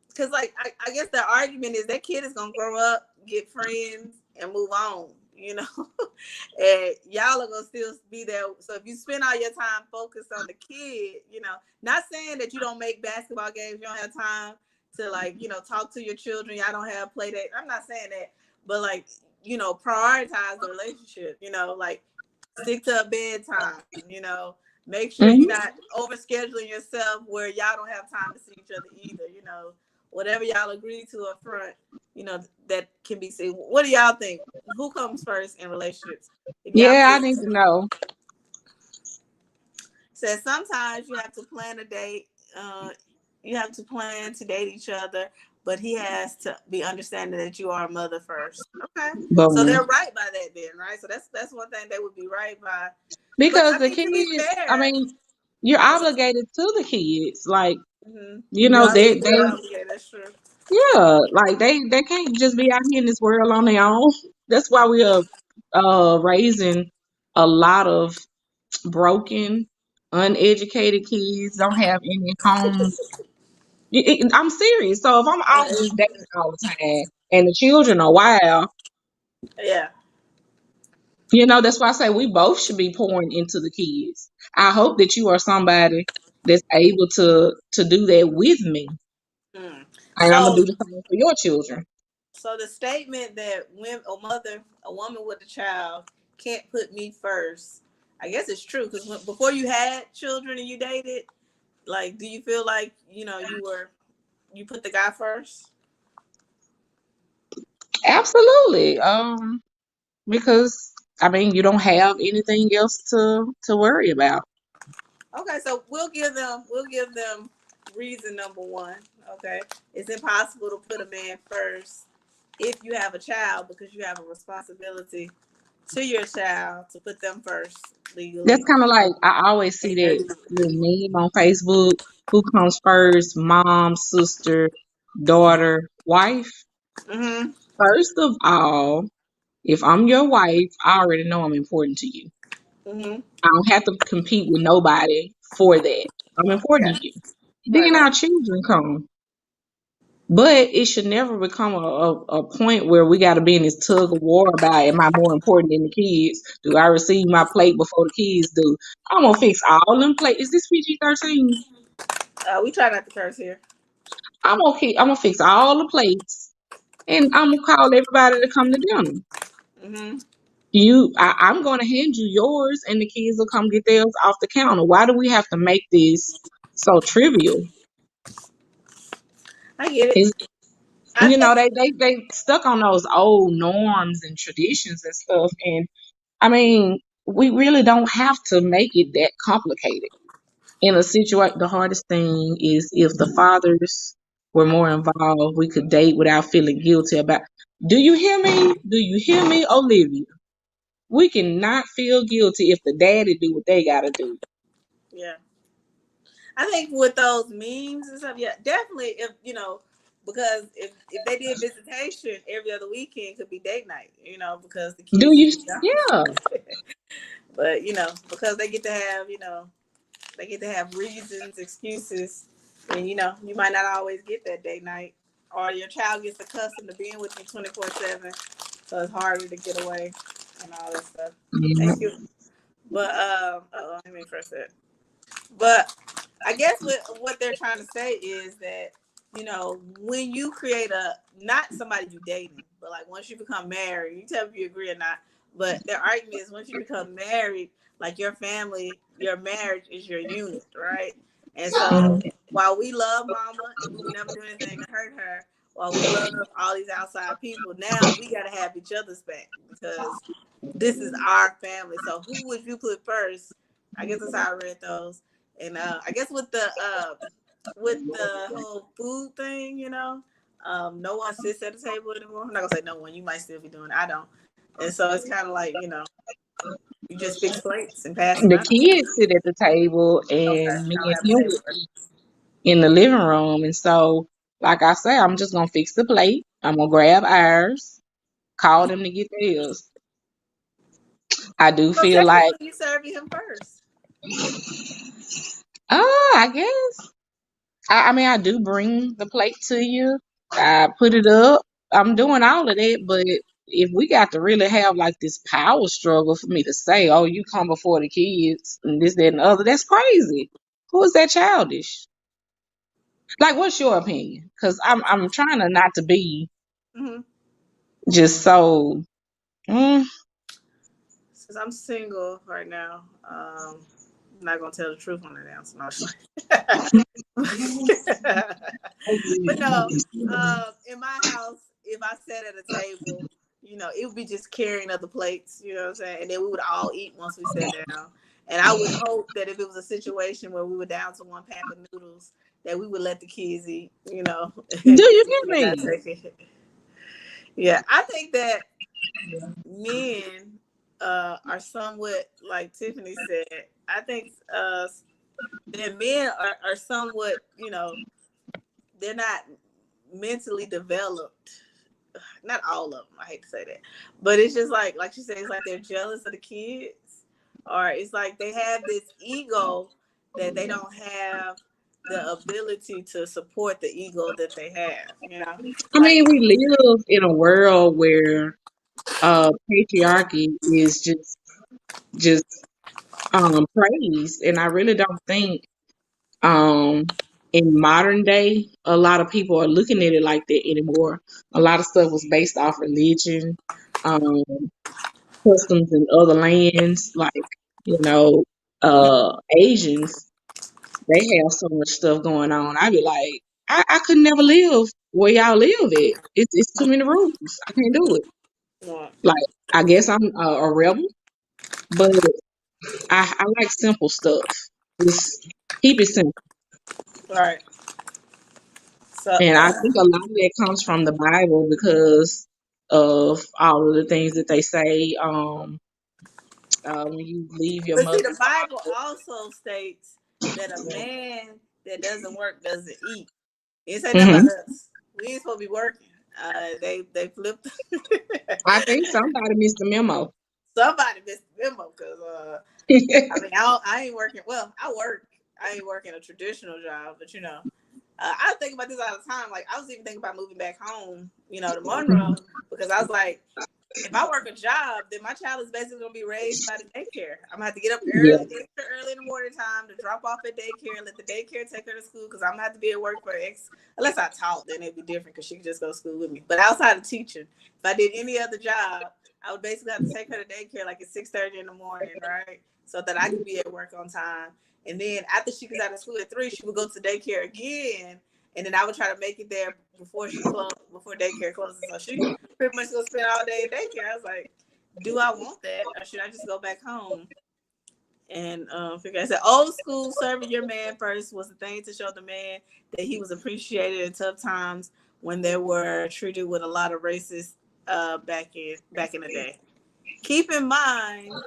because like I guess the argument is that kid is gonna grow up, get friends, and move on. You know, and y'all are gonna still be there. So if you spend all your time focused on the kid, you know, not saying that you don't make basketball games, you don't have time to like talk to your children. Y'all don't have play date. I'm not saying that, but like prioritize the relationship. You know, like stick to a bedtime. You know, make sure you're Hmm. not overscheduling yourself where y'all don't have time to see each other either. You know, whatever y'all agree to up front, that can be seen. What do y'all think? Who comes first in relationships? If y'all Yeah, I put need to know. says sometimes you have to plan a date. You have to plan to date each other, but he has to be understanding that you are a mother first. Okay, so Boom. they're right by that then, right? So that's one thing they would be right by. But Because I the mean, to be kids, I fair, mean, you're obligated to the kids. Like, mm-hmm. you You know, are they legally obligated. That's true. yeah, like they can't just be out here in this world on their own. That's why we are raising a lot of broken, uneducated kids. Don't have any home. I'm serious. So if I'm out dating all the time and the children are wild, Yeah. that's why I say we both should be pouring into the kids. I hope that you are somebody that's able to do that with me, Mm. and I'm gonna So do the same for your children. So the statement that when a woman with a child can't put me first, I guess it's true because before you had children and you dated, like, do you feel like you put the guy first? Absolutely. Because I mean you don't have anything else to worry about. Okay, so we'll give them reason number one. Okay, it's impossible to put a man first if you have a child because you have a responsibility to your child to put them first That's legally. kind of like I always see that little meme on Facebook. Who comes first? Mom, sister, daughter, wife. Mm-hmm. First of all, if I'm your wife, I already know I'm important to you. Mm-hmm. I don't have to compete with nobody for that. I'm important Yeah. to you. Right. Then Right. our children come. But it should never become a point where we got to be in this tug of war about am I more important than the kids? Do I receive my plate before the kids do? I'm gonna fix all them plates. Is this PG-13? We try not to curse here. I'm gonna fix all the plates, and I'm gonna call everybody to come to dinner. Mm-hmm. I'm gonna hand you yours, and the kids will come get theirs off the counter. Why do we have to make this so trivial? I get it. Is I think. they stuck on those old norms and traditions and stuff, and I mean, we really don't have to make it that complicated. In a situation, the hardest thing is if the fathers were more involved, we could date without feeling guilty about. Do you hear me? Do you hear me, Olivia? We cannot feel guilty if the daddy do what they gotta do. Yeah. I think with those memes and stuff, yeah, definitely. If because if they did visitation every other weekend, could be date night. Because the Do kids you? would be gone. Yeah. But because they get to have reasons, excuses, and you might not always get that date night, or your child gets accustomed to being with you 24/7. so it's harder to get away and all that stuff. Yeah. Thank you. But let me first that. But I guess what they're trying to say is that, when you create not somebody you dating, but like once you become married, you tell me if you agree or not. But their argument is once you become married, like your family, your marriage is your unit, right? And so while we love mama and we would never do anything to hurt her, while we love all these outside people, now we got to have each other's back because this is our family. So who would you put first? I guess that's how I read those. And I guess with the whole food thing, no one sits at the table anymore. I'm not gonna say no one. You might still be doing it. I don't. And so it's kind of like you just fix plates and pass them The out. kids sit at the table, Okay, and me I don't and have a him table. would eat in the living room. And so, like I say, I'm just gonna fix the plate. I'm gonna grab ours, call them to get theirs. I do So feel like, technically, you serving him first. I guess. I mean, I do bring the plate to you. I put it up. I'm doing all of that, but if we got to really have like this power struggle for me to say, "Oh, you come before the kids," and this, that, and the other, that's crazy. Who is that childish? Like, what's your opinion? Because I'm trying to not to be Mm-hmm. just so. Mm, Since I'm single right now, I'm not gonna tell the truth on that answer. No, but no, in my house, if I sat at a table, it would be just carrying other plates. You know what I'm saying? And then we would all eat once we sat down. And I would hope that if it was a situation where we were down to one pack of noodles, that we would let the kids eat. do you And hear not me? take it. Yeah, I think that men are somewhat like Tiffany said. I think that men are somewhat, they're not mentally developed. Not all of them. I hate to say that, but it's just like she said, it's like they're jealous of the kids, or it's like they have this ego that they don't have the ability to support the ego that they have. I Like mean, we live in a world where patriarchy is just praised, and I really don't think in modern day a lot of people are looking at it like that anymore. A lot of stuff was based off religion, um, customs in other lands, like you know, Asians. They have so much stuff going on. I'd be like, I could never live where y'all live at. It's too many rules. I can't do it. uh, Like, I guess I'm a rebel, but I like simple stuff. Just keep it simple. right. So And I think a lot of that comes from the Bible because of all of the things that they say. When you leave your but see, mother. the Bible also states that a man that doesn't work doesn't eat. It say nothing Hmm. about us. We ain't supposed to be working. They flipped. I think somebody missed the memo. Somebody missed the memo because I mean I ain't working. Well, I work. I ain't working a traditional job, but I think about this all the time. Like I was even thinking about moving back home, to Monroe, because I was like, if I work a job, then my child is basically gonna be raised by the daycare. I'm gonna have to get up Yeah. early in the morning time to drop off at daycare, let the daycare take her to school because I'm gonna have to be at work for unless I taught, then it'd be different because she could just go to school with me. But outside of teaching, if I did any other job, I would basically have to take her to daycare like at 6:30 in the morning, right? So that I could be at work on time. And then after she gets out of school at 3, she would go to daycare again. And then I would try to make it there before daycare closes. So she pretty much gonna spend all day in daycare. I was like, do I want that, or should I just go back home and figure? I said, old school, serving your man first was the thing to show the man that he was appreciated in tough times when they were treated with a lot of racist back in the day. Keep in mind,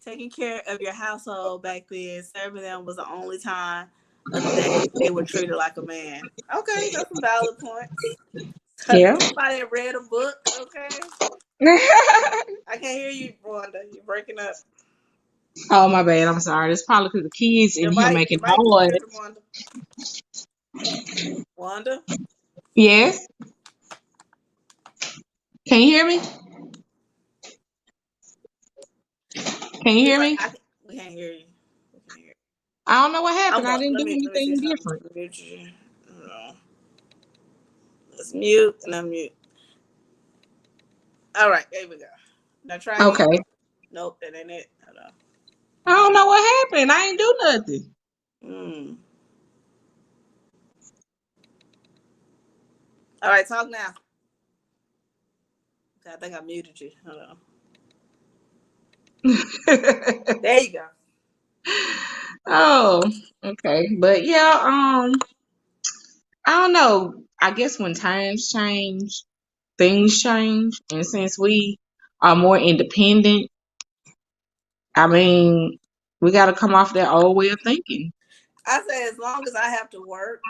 taking care of your household back then, serving them was the only time of the day they were treated like a man. Okay, that's some valid points. Yeah. Somebody read a book, okay? I can't hear you, Wanda. You're breaking up. Oh, my bad. I'm sorry. It's probably because the kids in Your here mic, making your mic is noise. tripping, Wanda. Wanda? Yes. Can you hear me? Can you It's hear like me? we can't hear you. We can't hear you. I don't know what I'm happened. I going. didn't do Let me see anything something. different. Mute you. Hold on. Let's mute and unmute. All right, there we go. Now try again. Okay. Nope, that ain't it. Hold on. I don't know what happened. I ain't do nothing. Mm. All right, talk now. Okay, I think I muted you. Hold on. There you go. Oh, okay. But yeah, I don't know. I guess when times change, things change. And since we are more independent, I mean, we got to come off that old way of thinking. I say as long as I have to work,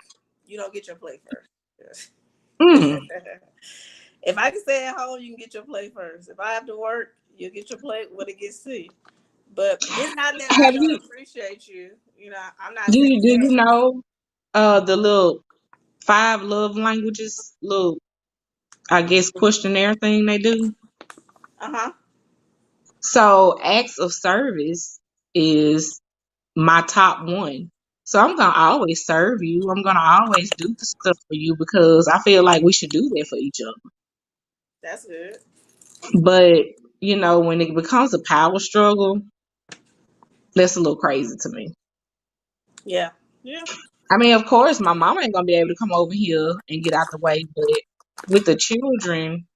you don't get your plate first. Mm. If I can stay at home, you can get your plate first. If I have to work, you get your plate when it gets to you. But it's not that I Have don't you appreciate you. You know, I'm not do saying you do that. you know the little 5 love languages, little I guess questionnaire thing they do? Uh-huh. So acts of service is my top one. So I'm gonna always serve you. I'm gonna always do the stuff for you because I feel like we should do that for each other. That's good. But when it becomes a power struggle, that's a little crazy to me. Yeah. Yeah. I mean, of course, my mama ain't gonna be able to come over here and get out the way, but with the children,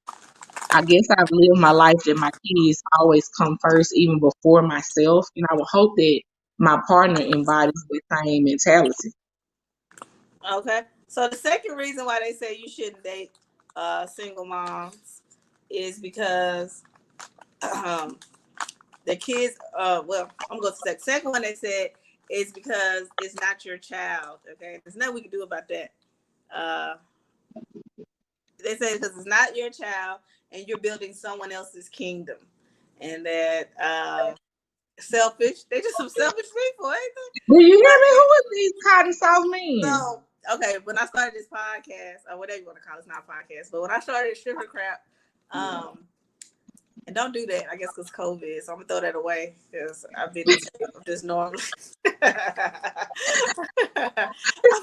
I guess I've lived my life that my kids always come first, even before myself, and I would hope that my partner embodies the same mentality. Okay. So the second reason why they say you shouldn't date single moms is because um, the kids. Well, I'm going to say the second one. They said is because it's not your child. Okay, there's nothing we can do about that. Uh, they say because it's not your child and you're building someone else's kingdom, and that selfish. They just some selfish people, ain't they? Do you hear But me? Who is these cotton soft men? so okay, when I started this podcast, or whatever you want to call it, it's not a podcast, but when I started Stripper Crap, um, and don't do that, I guess, because COVID, so I'm gonna throw that away because I've been in shape of this normally. I've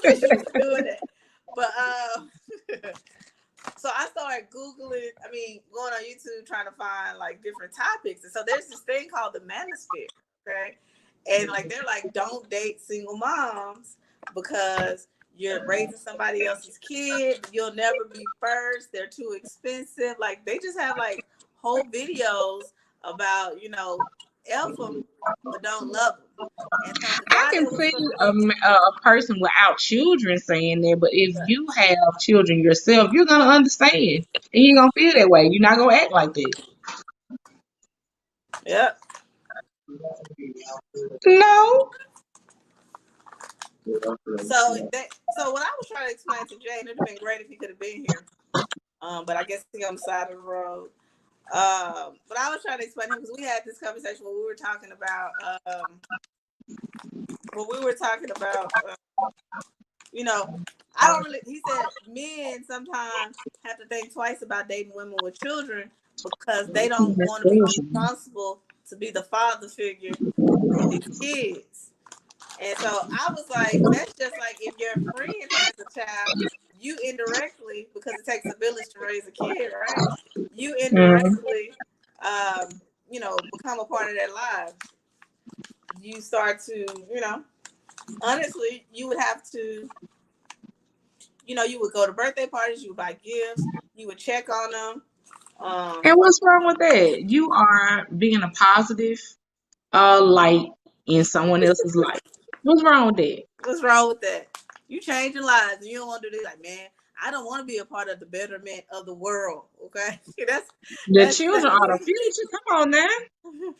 been used to doing that, but so I started Googling, going on YouTube trying to find like different topics. And so there's this thing called the manosphere, okay? And like they're like, don't date single moms because you're raising somebody else's kid. You'll never be first. They're too expensive. Like they just have like whole videos about, F them, but don't love them. And so the I guy can that was see from a person without children saying that, but if you have children yourself, you're gonna understand, and you're gonna feel that way. You're not gonna act like that. yeah. No. So what I was trying to explain to Jay, and it'd have been great if he could have been here. But I guess he's on the side of the road. But I was trying to explain to him because we had this conversation when we were talking about you know, I don't really. He said men sometimes have to think twice about dating women with children because they don't want to be responsible to be the father figure for these kids. And so I was like, that's just like if your friend has a child, you indirectly, because it takes a village to raise a kid, right? You Mm. indirectly, become a part of their lives. You start to, honestly, you would have to, you would go to birthday parties, you would buy gifts, you would check on them. And what's wrong with that? You are being a positive light in someone else's life. What's wrong with that? What's wrong with that? You changing lives, and you don't want to do this. Like, man, I don't want to be a part of the betterment of the world. Okay, that's The that's children that's are the future. Come on now.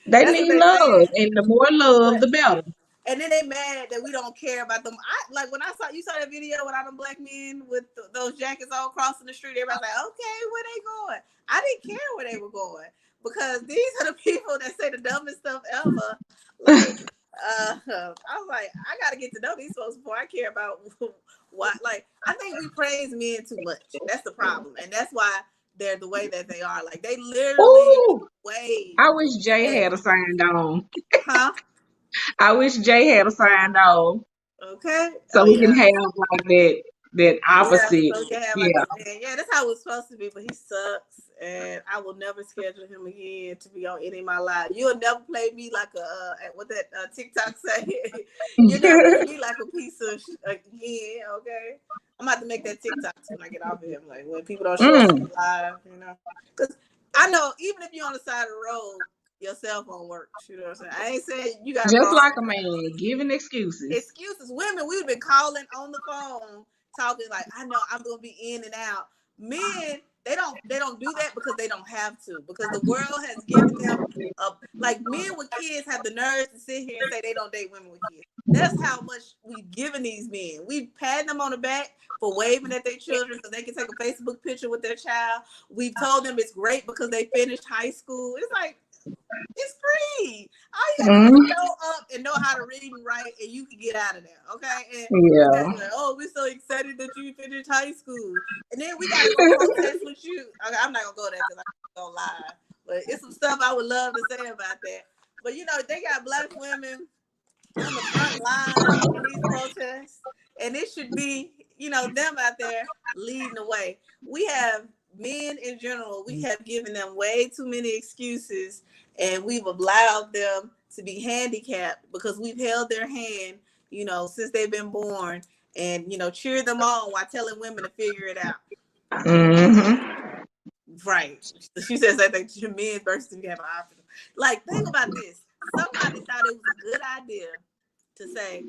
They that's what need they love, saying. and the more love, But the better. and then they mad that we don't care about them. I like when I saw you saw that video with all them black men with those jackets all crossing the street. Everybody's like, okay, where they going? I didn't care where they were going because these are the people that say the dumbest stuff ever. Like, I was like, I gotta get to know these folks before I care about what. Like, I think we praise men too much. That's the problem, and that's why they're the way that they are. Like they literally Ooh, way I wish Jay better. had a signed on. Huh? I wish Jay had a signed on Okay. so Oh we can yeah. have like that Yeah, opposite. so we can have like Yeah. a man. Yeah, that's how it's supposed to be, but he sucks, and I will never schedule him again to be on any of my lives. You'll never play me like a what that TikTok say. You'll never play me like a piece of again. Okay, I'm about to make that TikTok too when I get off of him. Like when people don't show up Mm, live, because I know even if you're on the side of the road, your cell phone works. You know what I'm saying? I ain't saying you got a just problem. like a man, giving excuses. Excuses. Women, we've been calling on the phone, talking like, I know I'm gonna be in and out. Men, they don't do that because they don't have to, because the world has given them like men with kids have the nerves to sit here and say they don't date women with kids. That's how much we've given these men. We've patted them on the back for waving at their children so they can take a Facebook picture with their child. We've told them it's great because they finished high school. It's like, it's free. All you gotta do is Mm, show up and know how to read and write, and you can get out of there. Okay. And we gotta be yeah. like, oh, we're so excited that you finished high school. And then we gotta go protest with you. Okay, I'm not gonna go there because I'm gonna lie. But it's some stuff I would love to say about that. But they got black women on the front line in these protests, and it should be, them out there leading the way. We have men in general, we have given them way too many excuses, and we've allowed them to be handicapped because we've held their hand, since they've been born, and cheer them on while telling women to figure it out. Hmm. Right. She says that to men versus you have an option. Like, think about this. Somebody thought it was a good idea to say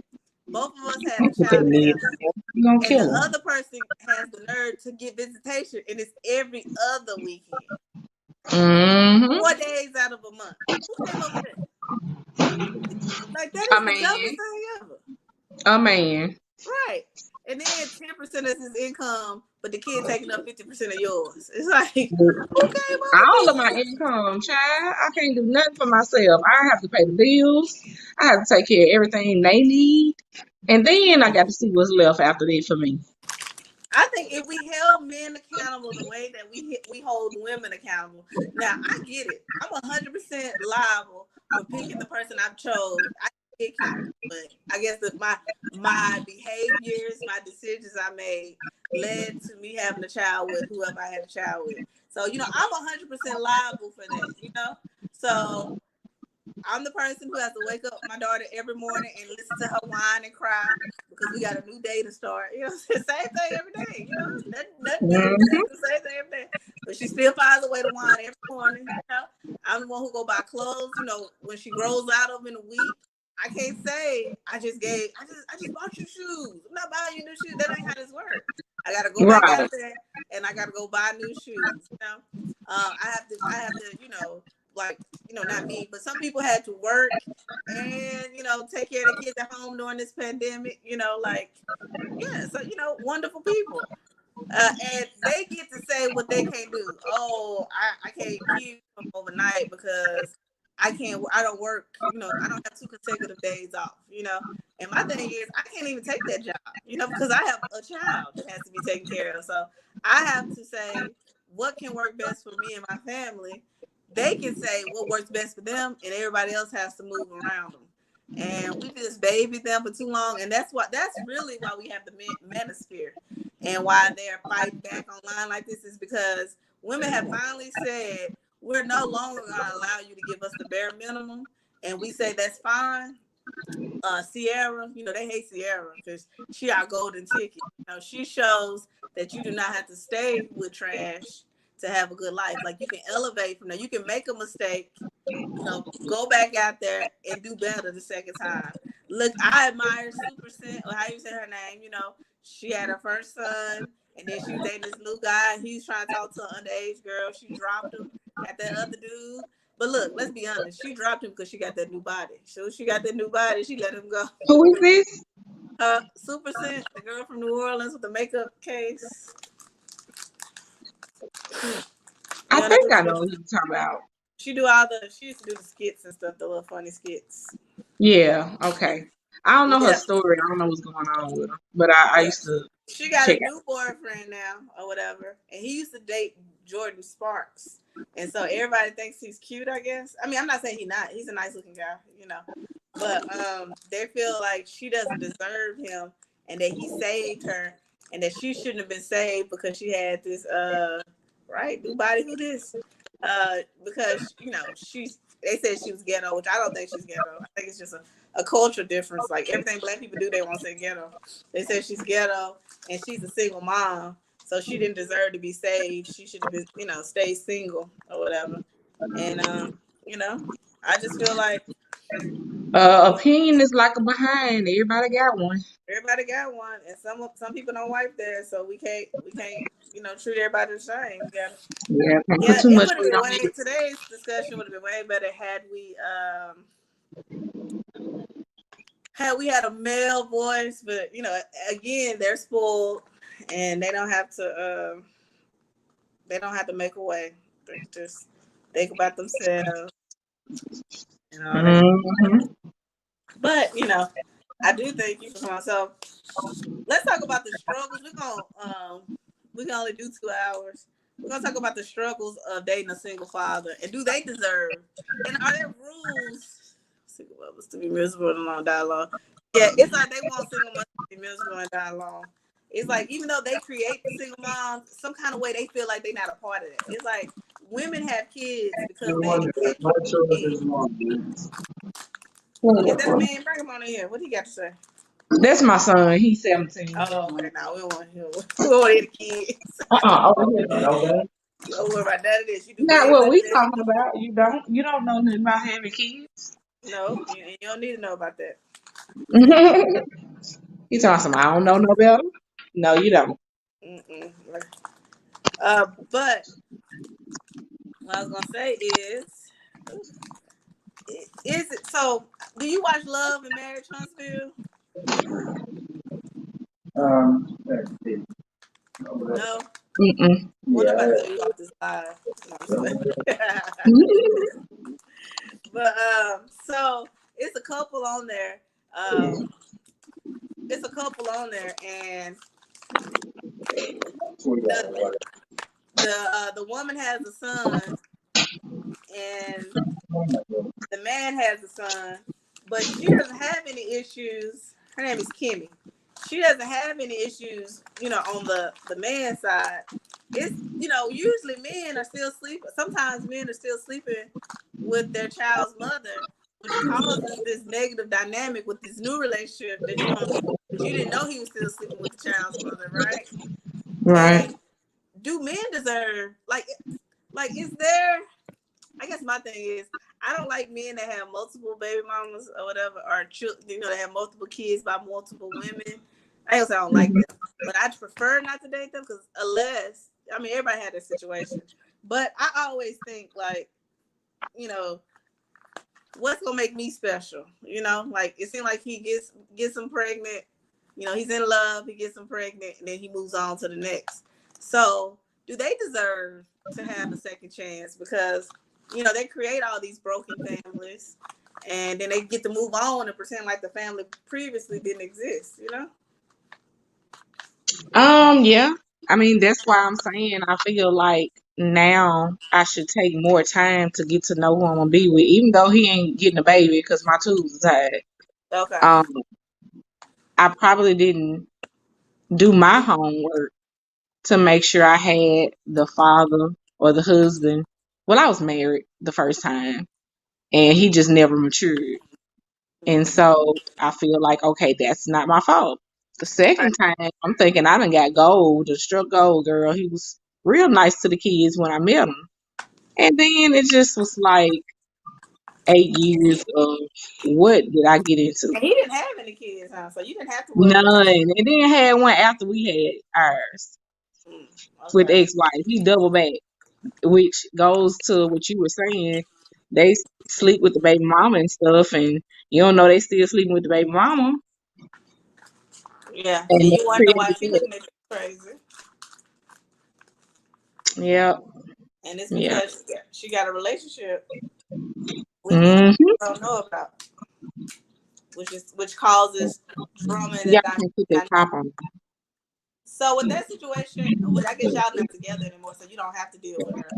both of us had a Look at child me. together, You gonna and the kill him. other person has the nerve to get visitation, and it's every other weekend, Hmm. 4 days out of a month. Who came up with that? Like, that A is the man. dumbest thing ever. A man. Right. And then 10% is his income, but the kid taking up 50% of yours. It's like, who came up All of with my this? income, child. I can't do nothing for myself. I have to pay the bills. I have to take care of everything they need. And then I got to see what's left after that for me. I think if we held men accountable the way that we hold women accountable, now I get it. I'm 100% liable for picking the person I've chose. I pick him, but I guess that my behaviors, my decisions I made led to me having a child with whoever I had a child with. So I'm 100% liable for that. So I'm the person who has to wake up my daughter every morning and listen to her whine and cry because we got a new day to start. Same thing every day. Nothing new, Hmm. just the same thing every day. But she still finds a way to whine every morning. I'm the one who go buy clothes. When she grows out of them in a week, I can't say I just bought you shoes. I'm not buying you new shoes. That ain't how this works. I gotta go back out Right. there and I gotta go buy new shoes. I have to, like, not me, but some people had to work and, take care of their kids at home during this pandemic, like, yeah, so, wonderful people. And they get to say what they can't do. Oh, I can't keep them overnight because I don't work, I don't have 2 consecutive days off, And my thing is, I can't even take that job, because I have a child that has to be taken care of. So I have to say what can work best for me and my family. They can say what works best for them, and everybody else has to move around them. And we just babied them for too long, and that's really why we have the manosphere, and why they're fighting back online like this is because women have finally said we're no longer going to allow you to give us the bare minimum, and we say that's fine. Sierra, they hate Sierra because she our golden ticket. She shows that you do not have to stay with trash to have a good life. Like, you can elevate from there. You can make a mistake, go back out there and do better the second time. Look, I admire Super Scent, or how you say her name. She had her first son, and then she was dating this new guy. He's trying to talk to an underage girl. She dropped him, got that other dude. But look, let's be honest. She dropped him because she got that new body. So she got that new body. She let him go. Who is this? Super Scent, the girl from New Orleans with the makeup case. I You don't know think who I she know is? what you're talking about. She used to do the skits and stuff, the little funny skits. Yeah, okay. I don't know her Yeah. story. I don't know what's going on with her. But I Yeah. used to She got check a out. new boyfriend now or whatever. And he used to date Jordan Sparks. And so everybody thinks he's cute, I guess. I mean, I'm not saying he's not. He's a nice looking guy, you know. But they feel like she doesn't deserve him and that he saved her and that she shouldn't have been saved because she had this right, new body who this? Because, you know, they said she was ghetto, which I don't think she's ghetto. I think it's just a cultural difference. Like everything black people do, they want to say ghetto. They said she's ghetto and she's a single mom. So she didn't deserve to be saved. She should have been, you know, stayed single or whatever. And you know, I just feel like Opinion is like a behind. Everybody got one. everybody got one, and some people don't wipe theirs, so we can't you know treat everybody the same. Yeah, can't put Yeah, too it much would have weight been on way. it. Today's discussion would have been way better had we had a male voice, but you know, again, they're spoiled, and they don't have to make a way. They can just think about themselves and all that. Mm-hmm. But you know, I do think you for myself. Let's talk about the struggles. We can only do 2 hours. We're gonna talk about the struggles of dating a single father, and do they deserve? And are there rules? Single mothers to be miserable and long die long. Yeah, it's like they want single mothers to be miserable and die long. It's like even though they create the single moms, some kind of way they feel like they're not a part of it. It's like women have kids because they had kids. Is that a man? Bring him on in here. What do you got to say? That's my son. He's 17. Oh, okay. Now we don't want him. We don't want any kids. Over here. Okay. Don't worry about none of this. You do Not way what better we than talking about. You don't know nothing about having kids. no. You don't need to know about that. He's awesome. I don't know no better. No, you don't. Mm-mm. But what I was gonna say is it so? Do you watch Love and Marriage Huntsville? No. Mm-mm. Well, nobody throw you off this live. No, I'm just playing. But so it's a couple on there. It's a couple on there, and the the woman has a son, and the man has a son, but she doesn't have any issues. Her name is Kimmy. She doesn't have any issues, you know, on the man's side. It's you know, usually men are still sleeping. Sometimes men are still sleeping with their child's mother, which causes this negative dynamic with this new relationship that you don't that you didn't know he was still sleeping with the child's mother, right? Right. And do men deserve like is there I guess my thing is I don't like men that have multiple baby mamas or whatever, or you know, that have multiple kids by multiple women. I also don't like them, but I prefer not to date them because unless I mean everybody had their situation, but I always think like you know what's gonna make me special, you know, like it seems like he gets them pregnant, you know, he's in love, he gets them pregnant, and then he moves on to the next. So do they deserve to have a second chance because you know they create all these broken families and then they get to move on and pretend like the family previously didn't exist, you know? Yeah. I mean, that's why I'm saying I feel like now I should take more time to get to know who I'm gonna be with, even though he ain't getting a baby because my tubes are tied. Okay. Um, I probably didn't do my homework to make sure I had the father or the husband. Well, I was married the first time, and he just never matured. And Mm-hmm. so I feel like, okay, that's not my fault. The Right. second time, I'm thinking I done got gold, a struck gold girl. He was real nice to the kids when I met him. And then it just was like 8 years of what did I get into? And he didn't have any kids, huh? So you didn't have to worry about None. And then had one after we had ours mm, with okay. the ex-wife. He double back, which goes to what you were saying. They sleep with the baby mama and stuff, and you don't know they still sleeping with the baby mama. Yeah. And And you wonder why she looking at you crazy. yeah, And it's yeah. because she got a relationship with him Mm-hmm. you don't know about, which causes drama in the Yeah, I can put that dynamic. top on. So with that situation, well, I guess y'all not together anymore, so you don't have to deal with her.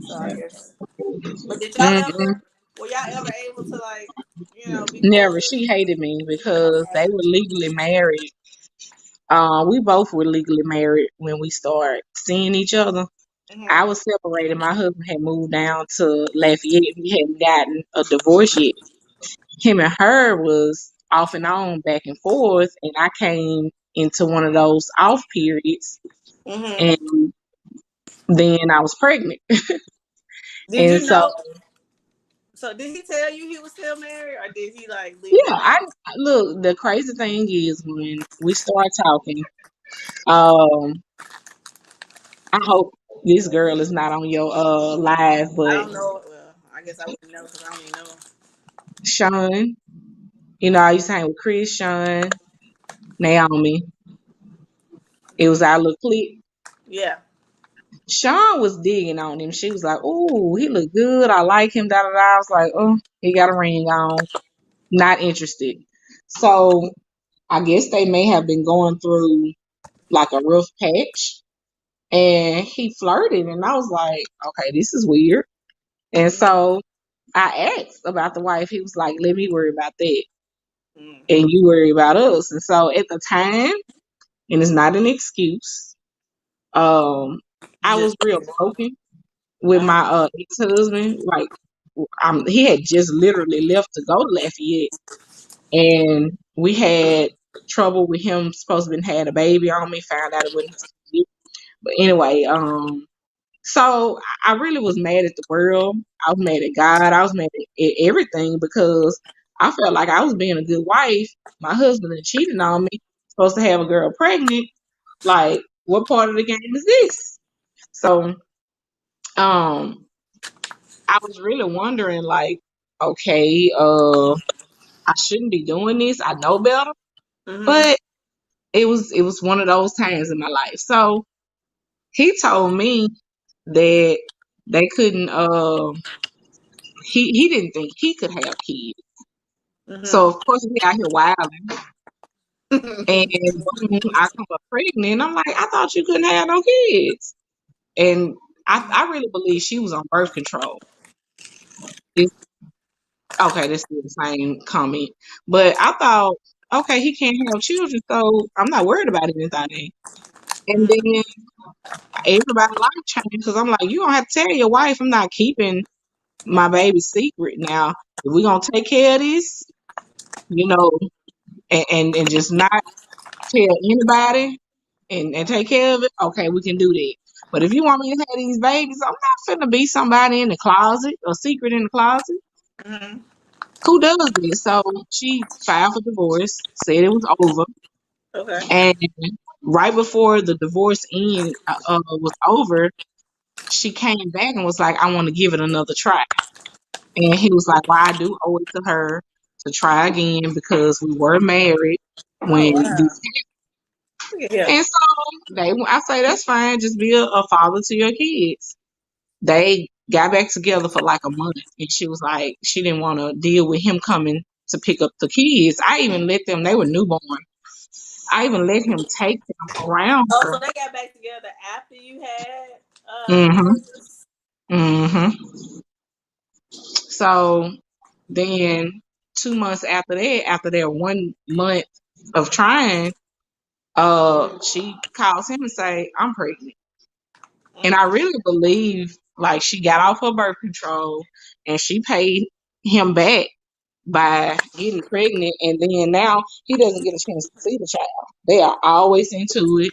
So I guess. But did y'all Mm-mm. ever? Were y'all ever able to like, be cool? Never. She hated me because Okay. they were legally married. We both were legally married when we started seeing each other. I Mhm. was separated. My husband had moved down to Lafayette. We hadn't gotten a divorce yet. Him and her was off and on, back and forth, and I came into one of those off periods, Mhm. and then I was pregnant. Did And you so, know? So did he tell you he was still married, or did he like leave yeah, that out? I look. The crazy thing is when we start talking. Um, I hope this girl is not on your live, I but don't know. Well, I guess I wouldn't know because I don't even know. Sean, I used to hang with Chris, Sean, Naomi. It was our little clique. Yeah. Sean was digging on him. She was like, "Ooh, he look good. I like him." Da da da. I was like, "Oh, he got a ring on. Not interested." So I guess they may have been going through like a rough patch, and he flirted, and I was like, "Okay, this is weird." And Mhm. so I asked about the wife. He was like, "Let me worry about that, Mhm. and you worry about us." And so at the time, and it's not an excuse. Um, You I just. was real broken with Uh my ex-husband. Like, he had just literally left to go to Lafayette, and we had trouble with him. Supposed to been had a baby on me. Found out it wasn't his kid. But anyway, so I really was mad at the world. I was mad at God. I was mad at everything because I felt like I was being a good wife. My husband had cheated on me. Supposed to have a girl pregnant. Like, what part of the game is this? So, um, I was really wondering, like, okay, I shouldn't be doing this. I know better, Mhm. but it was one of those times in my life. So he told me that they couldn't. He didn't think he could have kids. So Mhm. of course we out here wilding, and boom, I come up pregnant. And I'm like, I thought you couldn't have no kids, and I really believe she was on birth control. It's, okay, that's still the same comment, but I thought, okay, he can't have children, so I'm not worried about anything. And Mhm. then everybody life changed because I'm like, you don't have to tell your wife I'm not keeping my baby's secret now. If we're gonna take care of this, you know, and just not tell anybody and take care of it, okay, we can do that. But if you want me to have these babies, I'm not finna be somebody in the closet or secret in the closet. Mhm. Who does this? So she filed for divorce, said it was over, Okay. and right before the divorce was over, she came back and was like, "I want to give it another try." And he was like, "Well, I do owe it to her to try again because we were married Oh when wow. this." Look at him. And so I say that's fine. Just be a father to your kids. They got back together for like a month, and she was like, she didn't want to deal with him coming to pick up the kids. I even let them. They were newborn. I even let him take them around Oh, so her. they got back together after you had Mhm. Moses. Mhm. So then 2 months after that, after their 1 month of trying, she calls him and say, "I'm pregnant." And I Mm. really believe like she got off her birth control and she paid him back by getting pregnant, and then now he doesn't get a chance to see the child. They are always into it.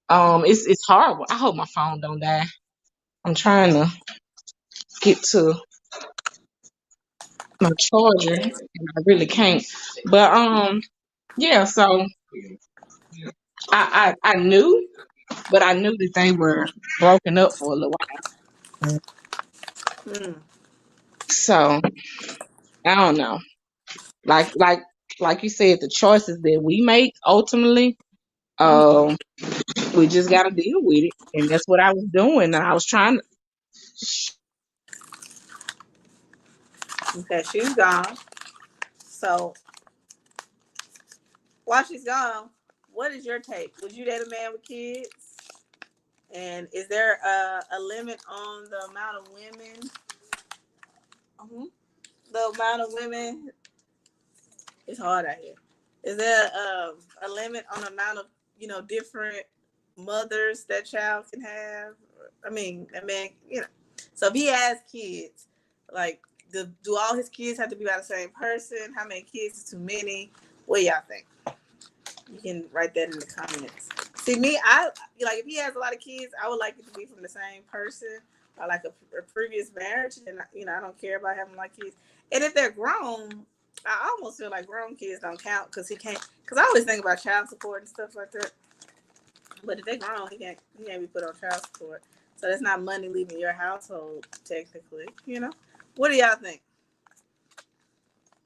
It's horrible. I hope my phone don't die. I'm trying to get to my charger and I really can't. But yeah, so I knew, but I knew that they were broken up for a little while. Mm. So I don't know. Like you said, the choices that we make ultimately, Mm. um, we just gotta deal with it. And that's what I was doing. And I was trying to Okay, she's gone. So while she's gone, what is your take? Would you date a man with kids? And is there a limit on the amount of women? The amount of women, it's hard out here. Is there a limit on the amount of different mothers that child can have? I mean, a man, So if he has kids, like, do all his kids have to be by the same person? How many kids is too many? What y'all think? You can write that in the comments. See, me, I like if he has a lot of kids, I would like it to be from the same person or like a previous marriage, and I don't care about having like kids. And if they're grown, I almost feel like grown kids don't count because he can't. Because I always think about child support and stuff like that. But if they're grown, he can't be put on child support. So that's not money leaving your household technically. What do y'all think?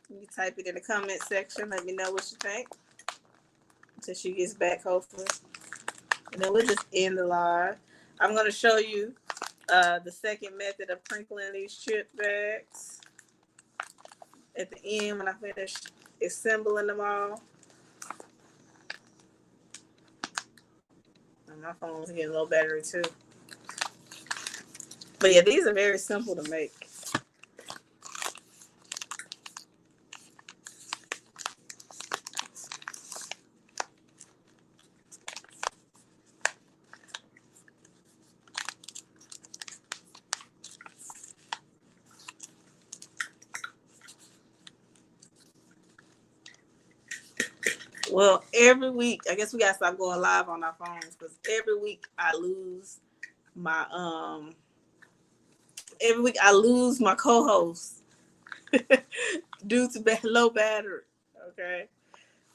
You type it in the comment section. Let me know what you think. Until she gets back, hopefully. And then we'll just end the live. I'm going to show you the second method of crinkling these chip bags at the end when I finish assembling them all. And my phone's getting low battery too. But yeah, these are very simple to make. Well, every week, I guess we gotta stop going live on our phones because every week I lose my co-host due to low battery. Okay,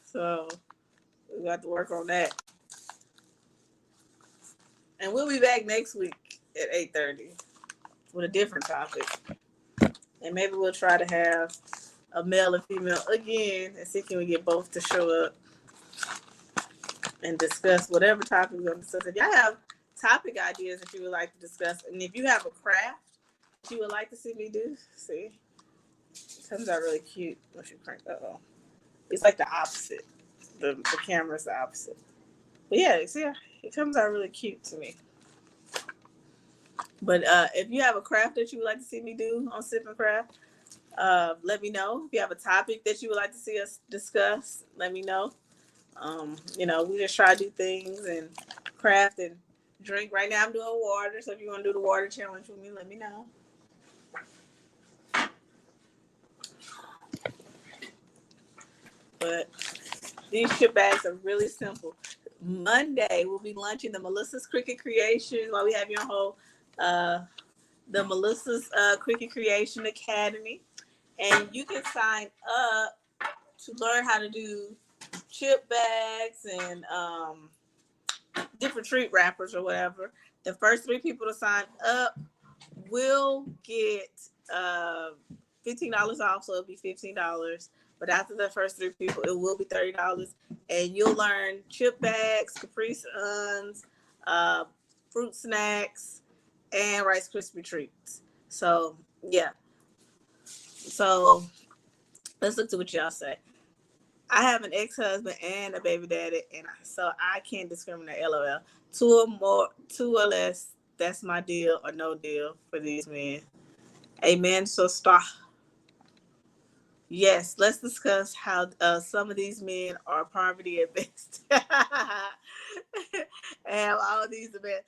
so we got to work on that, and we'll be back next week at 8:30 with a different topic, and maybe we'll try to have a male and female again and see can we get both to show up and discuss whatever topic we're going to discuss. If y'all have topic ideas that you would like to discuss, and if you have a craft that you would like to see me do, see, it comes out really cute once you crank. It's like the opposite. The camera's the opposite. But yeah, see, it comes out really cute to me. But if you have a craft that you would like to see me do on Sip and Craft, let me know. If you have a topic that you would like to see us discuss, let me know. We just try to do things and craft and drink. Right now I'm doing water, so if you want to do the water challenge with me, let me know. But these chip bags are really simple. Monday we'll be launching the Melissa's Cricket Creation while we have your whole the Melissa's Cricket Creation Academy, and you can sign up to learn how to do chip bags and different treat wrappers or whatever. The first 3 people to sign up will get $15 off, so it'll be $15. But after the first 3 people, it will be $30, and you'll learn chip bags, Capri Suns, fruit snacks, and Rice Krispie treats. So yeah. So let's look to what y'all say. I have an ex-husband and a baby daddy, and so I can't discriminate. LOL. 2 or less. That's my deal or no deal for these men. Amen. So stop. Yes, let's discuss how some of these men are poverty at best. And all these men.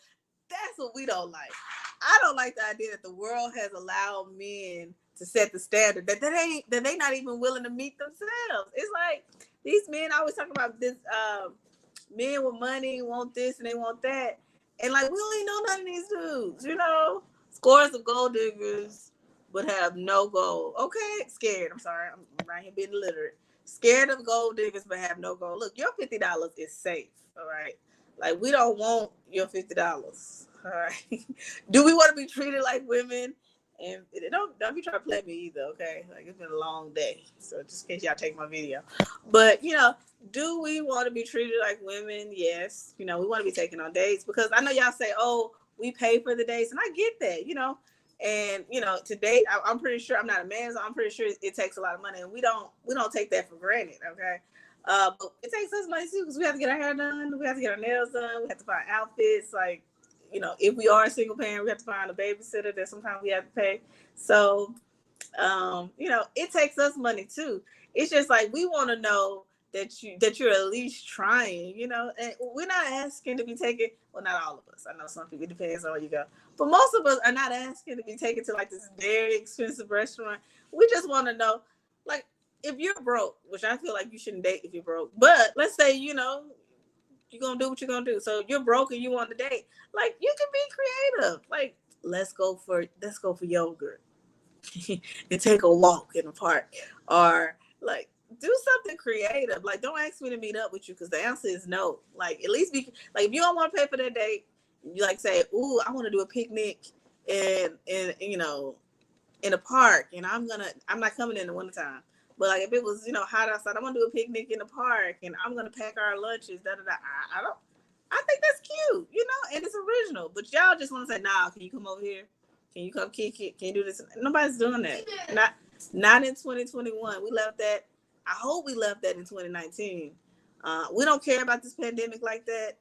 That's what we don't like. I don't like the idea that the world has allowed men to set the standard that they not even willing to meet themselves. It's like these men always talk about this men with money want this and they want that. And like we don't even know none of these dudes, scores of gold diggers but have no gold. Okay, scared. I'm sorry. I'm right here being illiterate. Scared of gold diggers but have no gold. Look, your $50 is safe. All right. Like we don't want your $50. All right. Do we want to be treated like women? And don't be trying to play me either, okay? Like it's been a long day, so just in case y'all take my video. But do we want to be treated like women? Yes. We want to be taken on dates because I know y'all say, "Oh, we pay for the dates," and I get that, And to date, I'm pretty sure I'm not a man, so I'm pretty sure it takes a lot of money, and we don't take that for granted, okay? But it takes us money too because we have to get our hair done, we have to get our nails done, we have to find outfits. Like, if we are a single parent, we have to find a babysitter that sometimes we have to pay. So, it takes us money too. It's just like we want to know that you're at least trying, and we're not asking to be taken. Well, not all of us. I know some people, it depends on where you go, but most of us are not asking to be taken to like this very expensive restaurant. We just want to know, like, if you're broke, which I feel like you shouldn't date if you're broke, but let's say, you're gonna do what you're gonna do. So you're broke and you want to date. Like, you can be creative. Like, let's go for yogurt and take a walk in the park, or like do something creative. Like, don't ask me to meet up with you because the answer is no. Like, at least be like, if you don't want to pay for that date, you like say, "Ooh, I want to do a picnic and in a park, and I'm not coming in the wintertime." But like if it was, hot outside, I want to do a picnic in the park and I'm gonna pack our lunches, da da da. I don't I think that's cute, and it's original. But y'all just want to say, nah, can you come over here? Can you come kick it? Can you do this? Nobody's doing that. Not in 2021. We left that. I hope we left that in 2019. We don't care about this pandemic like that.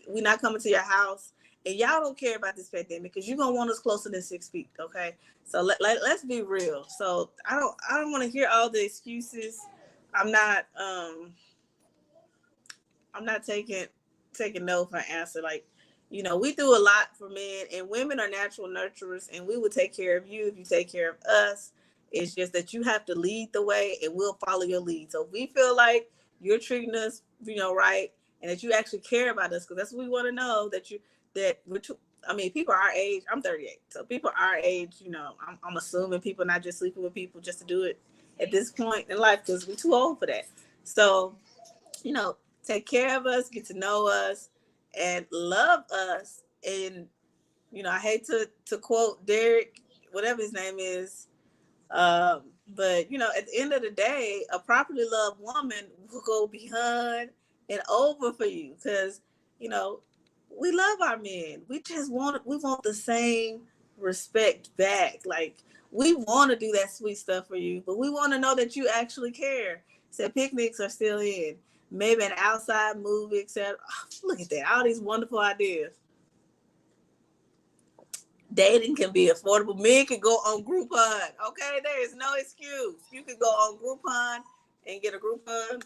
We not coming to your house, and y'all don't care about this pandemic because you're gonna want us closer than 6 feet. Okay, so let's be real. So I don't want to hear all the excuses. I'm not I'm not taking no for an answer. Like, we do a lot for men, and women are natural nurturers, and we will take care of you if you take care of us. It's just that you have to lead the way, and we'll follow your lead. So if we feel like you're treating us, right, and that you actually care about us, because that's what we want to know, that we're too. I mean, people our age. I'm 38, so people our age. I'm assuming people not just sleeping with people just to do it at this point in life because we're too old for that. So, take care of us, get to know us, and love us. And I hate to quote Derek, whatever his name is, but at the end of the day, a properly loved woman will go behind and over for you because you know we love our men. We want the same respect back. Like, we want to do that sweet stuff for you, but we want to know that you actually care. So picnics are still in. Maybe an outside movie, etc. Oh, look at that! All these wonderful ideas. Dating can be affordable. Men can go on Groupon. Okay, there is no excuse. You can go on Groupon and get a Groupon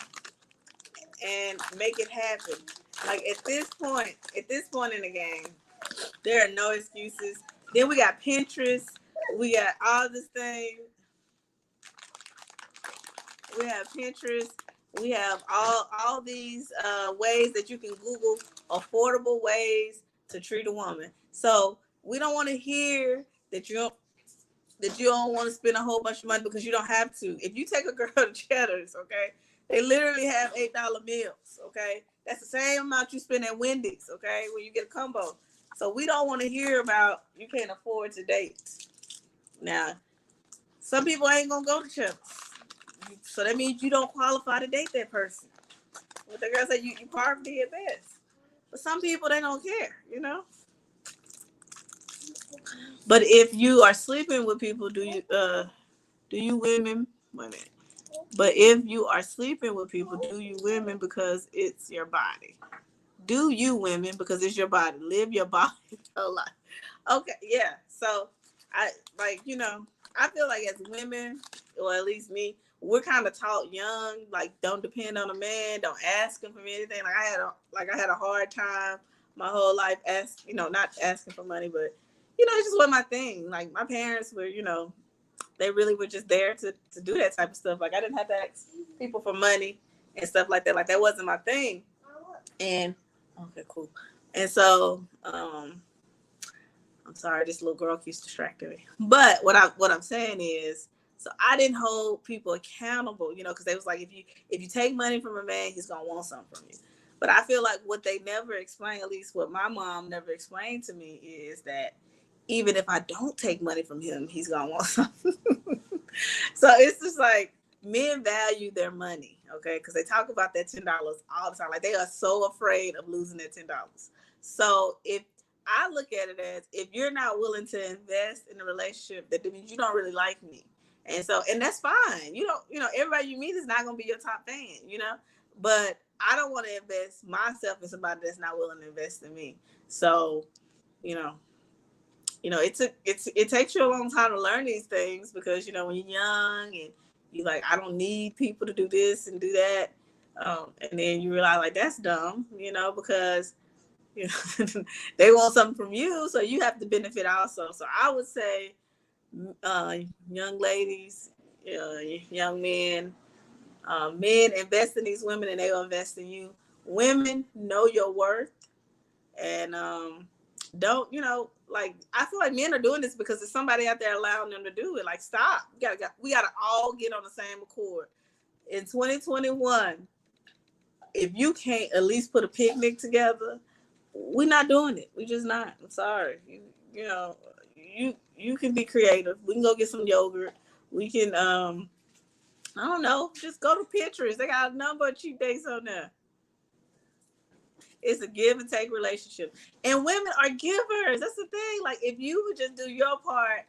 and make it happen. Like, at this point in the game, there are no excuses. Then we got Pinterest. We got all this thing. We have Pinterest. We have all these ways that you can Google affordable ways to treat a woman. So we don't want to hear that you don't want to spend a whole bunch of money because you don't have to. If you take a girl to Cheddar's, okay, they literally have $8 meals. Okay, that's the same amount you spend at Wendy's. Okay, when you get a combo. So we don't want to hear about you can't afford to date. Now, some people ain't gonna go to Cheddar's, so that means you don't qualify to date that person. What the girl said, you poverty at best. But some people, they don't care. But if you are sleeping with people, do you women? Wait a minute. But if you are sleeping with people, do you women because it's your body? Do you women because it's your body? Live your body life. Okay, yeah. So I I feel like as women, or at least me, we're kind of taught young, like, don't depend on a man, don't ask him for anything. Like I had a hard time my whole life not asking for money, but it just wasn't my thing. Like, my parents were, they really were just there to do that type of stuff. Like, I didn't have to ask people for money and stuff like that. Like, that wasn't my thing. And okay, cool. And so, I'm sorry, this little girl keeps distracting me. But what I'm saying is, so I didn't hold people accountable, because they was like, if you take money from a man, he's gonna want something from you. But I feel like what they never explained, at least what my mom never explained to me, is that even if I don't take money from him, he's gonna want something. So it's just like, men value their money, okay? Because they talk about that $10 all the time. Like, they are so afraid of losing that $10. So if I look at it as, if you're not willing to invest in a relationship, that means you don't really like me. And that's fine. You don't, everybody you meet is not gonna be your top fan, but I don't want to invest myself in somebody that's not willing to invest in me. So, you know, it takes you a long time to learn these things because when you're young and you like, I don't need people to do this and do that, and then you realize like that's dumb, because they want something from you, so you have to benefit also. So I would say, young ladies, young men, men invest in these women and they will invest in you. Women, know your worth, and don't like, I feel like men are doing this because there's somebody out there allowing them to do it. Like, stop. We gotta all get on the same accord. In 2021, if you can't at least put a picnic together, we're not doing it. We just not. I'm sorry. You can be creative. We can go get some yogurt. We can I don't know, just go to Pinterest. They got a number of cheap dates on there. It's a give and take relationship. And women are givers. That's the thing. Like, if you would just do your part,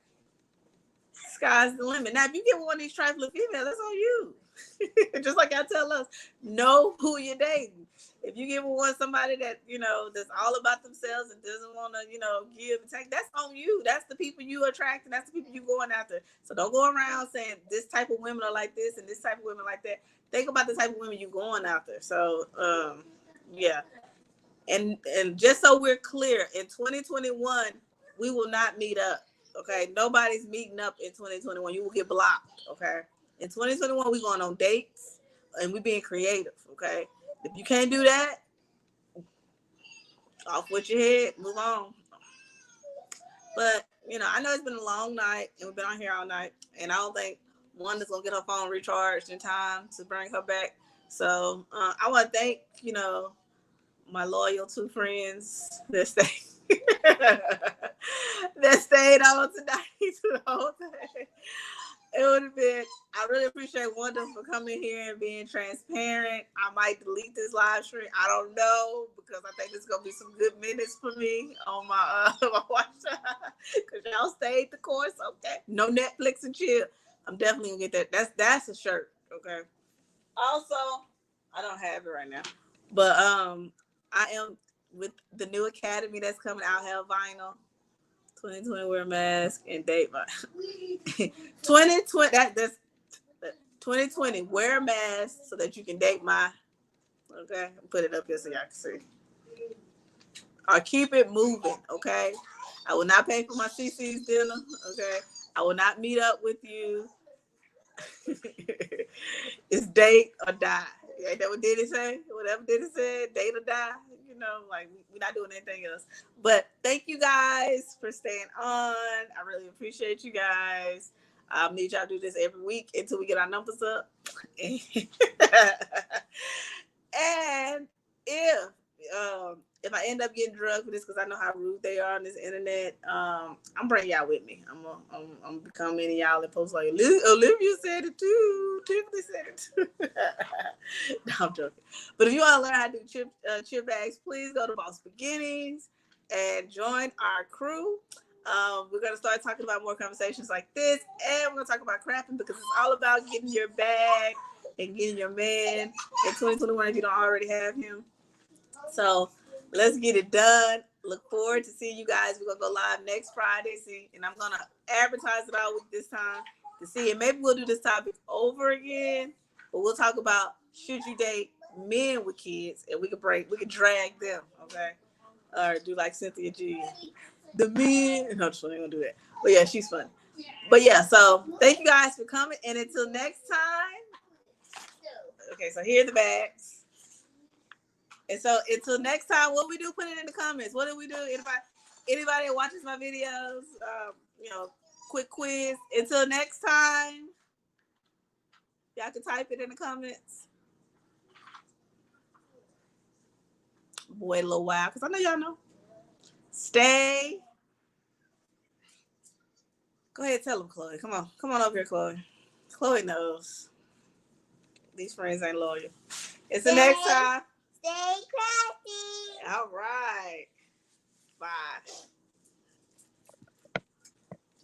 sky's the limit. Now, if you get one of these trifling females, that's on you. Just like I tell us, know who you're dating. If you give one somebody that, that's all about themselves and doesn't want to, give and take, that's on you. That's the people you attract, and that's the people you going after. So don't go around saying this type of women are like this and this type of women like that. Think about the type of women you going after. So, yeah. And just so we're clear, in 2021, we will not meet up. Okay, nobody's meeting up in 2021. You will get blocked. Okay, in 2021, we're going on dates and we're being creative. Okay, if you can't do that, off with your head, move on. But I know it's been a long night and we've been on here all night, and I don't think one is gonna get her phone recharged in time to bring her back. So I want to thank my loyal two friends that stayed that stayed on tonight through the whole thing. It would have been. I really appreciate Wanda for coming here and being transparent. I might delete this live stream. I don't know, because I think it's gonna be some good minutes for me on my my watch time, because y'all stayed the course. Okay, no Netflix and chill. I'm definitely gonna get that. That's a shirt. Okay. Also, I don't have it right now, but I am with the new academy that's coming out. Have vinyl. 2020 wear a mask and date my 2020 that's 2020 wear a mask so that you can date my. Okay, put it up here so y'all can see. Or keep it moving. Okay, I will not pay for my CC's dinner. Okay, I will not meet up with you. It's date or die. Yeah, that what did it say? Whatever did it say, date or die. Like, we're not doing anything else. But thank you guys for staying on. I really appreciate you guys. I need y'all to do this every week until we get our numbers up. And if I end up getting drugged for this, because I know how rude they are on this internet, I'm bringing y'all with me. I'm gonna become any of y'all that post like, Olivia said it too, Tiffany said it too. No, I'm joking. But if you want to learn how to do chip bags, please go to Boss Beginnings and join our crew. We're gonna start talking about more conversations like this, and we're gonna talk about crafting, because it's all about getting your bag and getting your man in 2021 if you don't already have him. So let's get it done. Look forward to seeing you guys. We're gonna go live next Friday. See, and I'm gonna advertise it all week this time to see. And maybe we'll do this topic over again, but we'll talk about, should you date men with kids, and we could drag them, okay? Or do like Cynthia G. The men. No, she ain't gonna do that. But yeah, she's funny. But yeah, so thank you guys for coming, and until next time. Okay, so here are the bags. And so until next time, what we do, put it in the comments. What do we do? Anybody that watches my videos, quick quiz. Until next time, y'all can type it in the comments. Wait a little while, because I know y'all know. Stay. Go ahead, tell them, Chloe. Come on over here, Chloe. Chloe knows. These friends ain't loyal. It's the next time. Stay crafty. All right. Bye.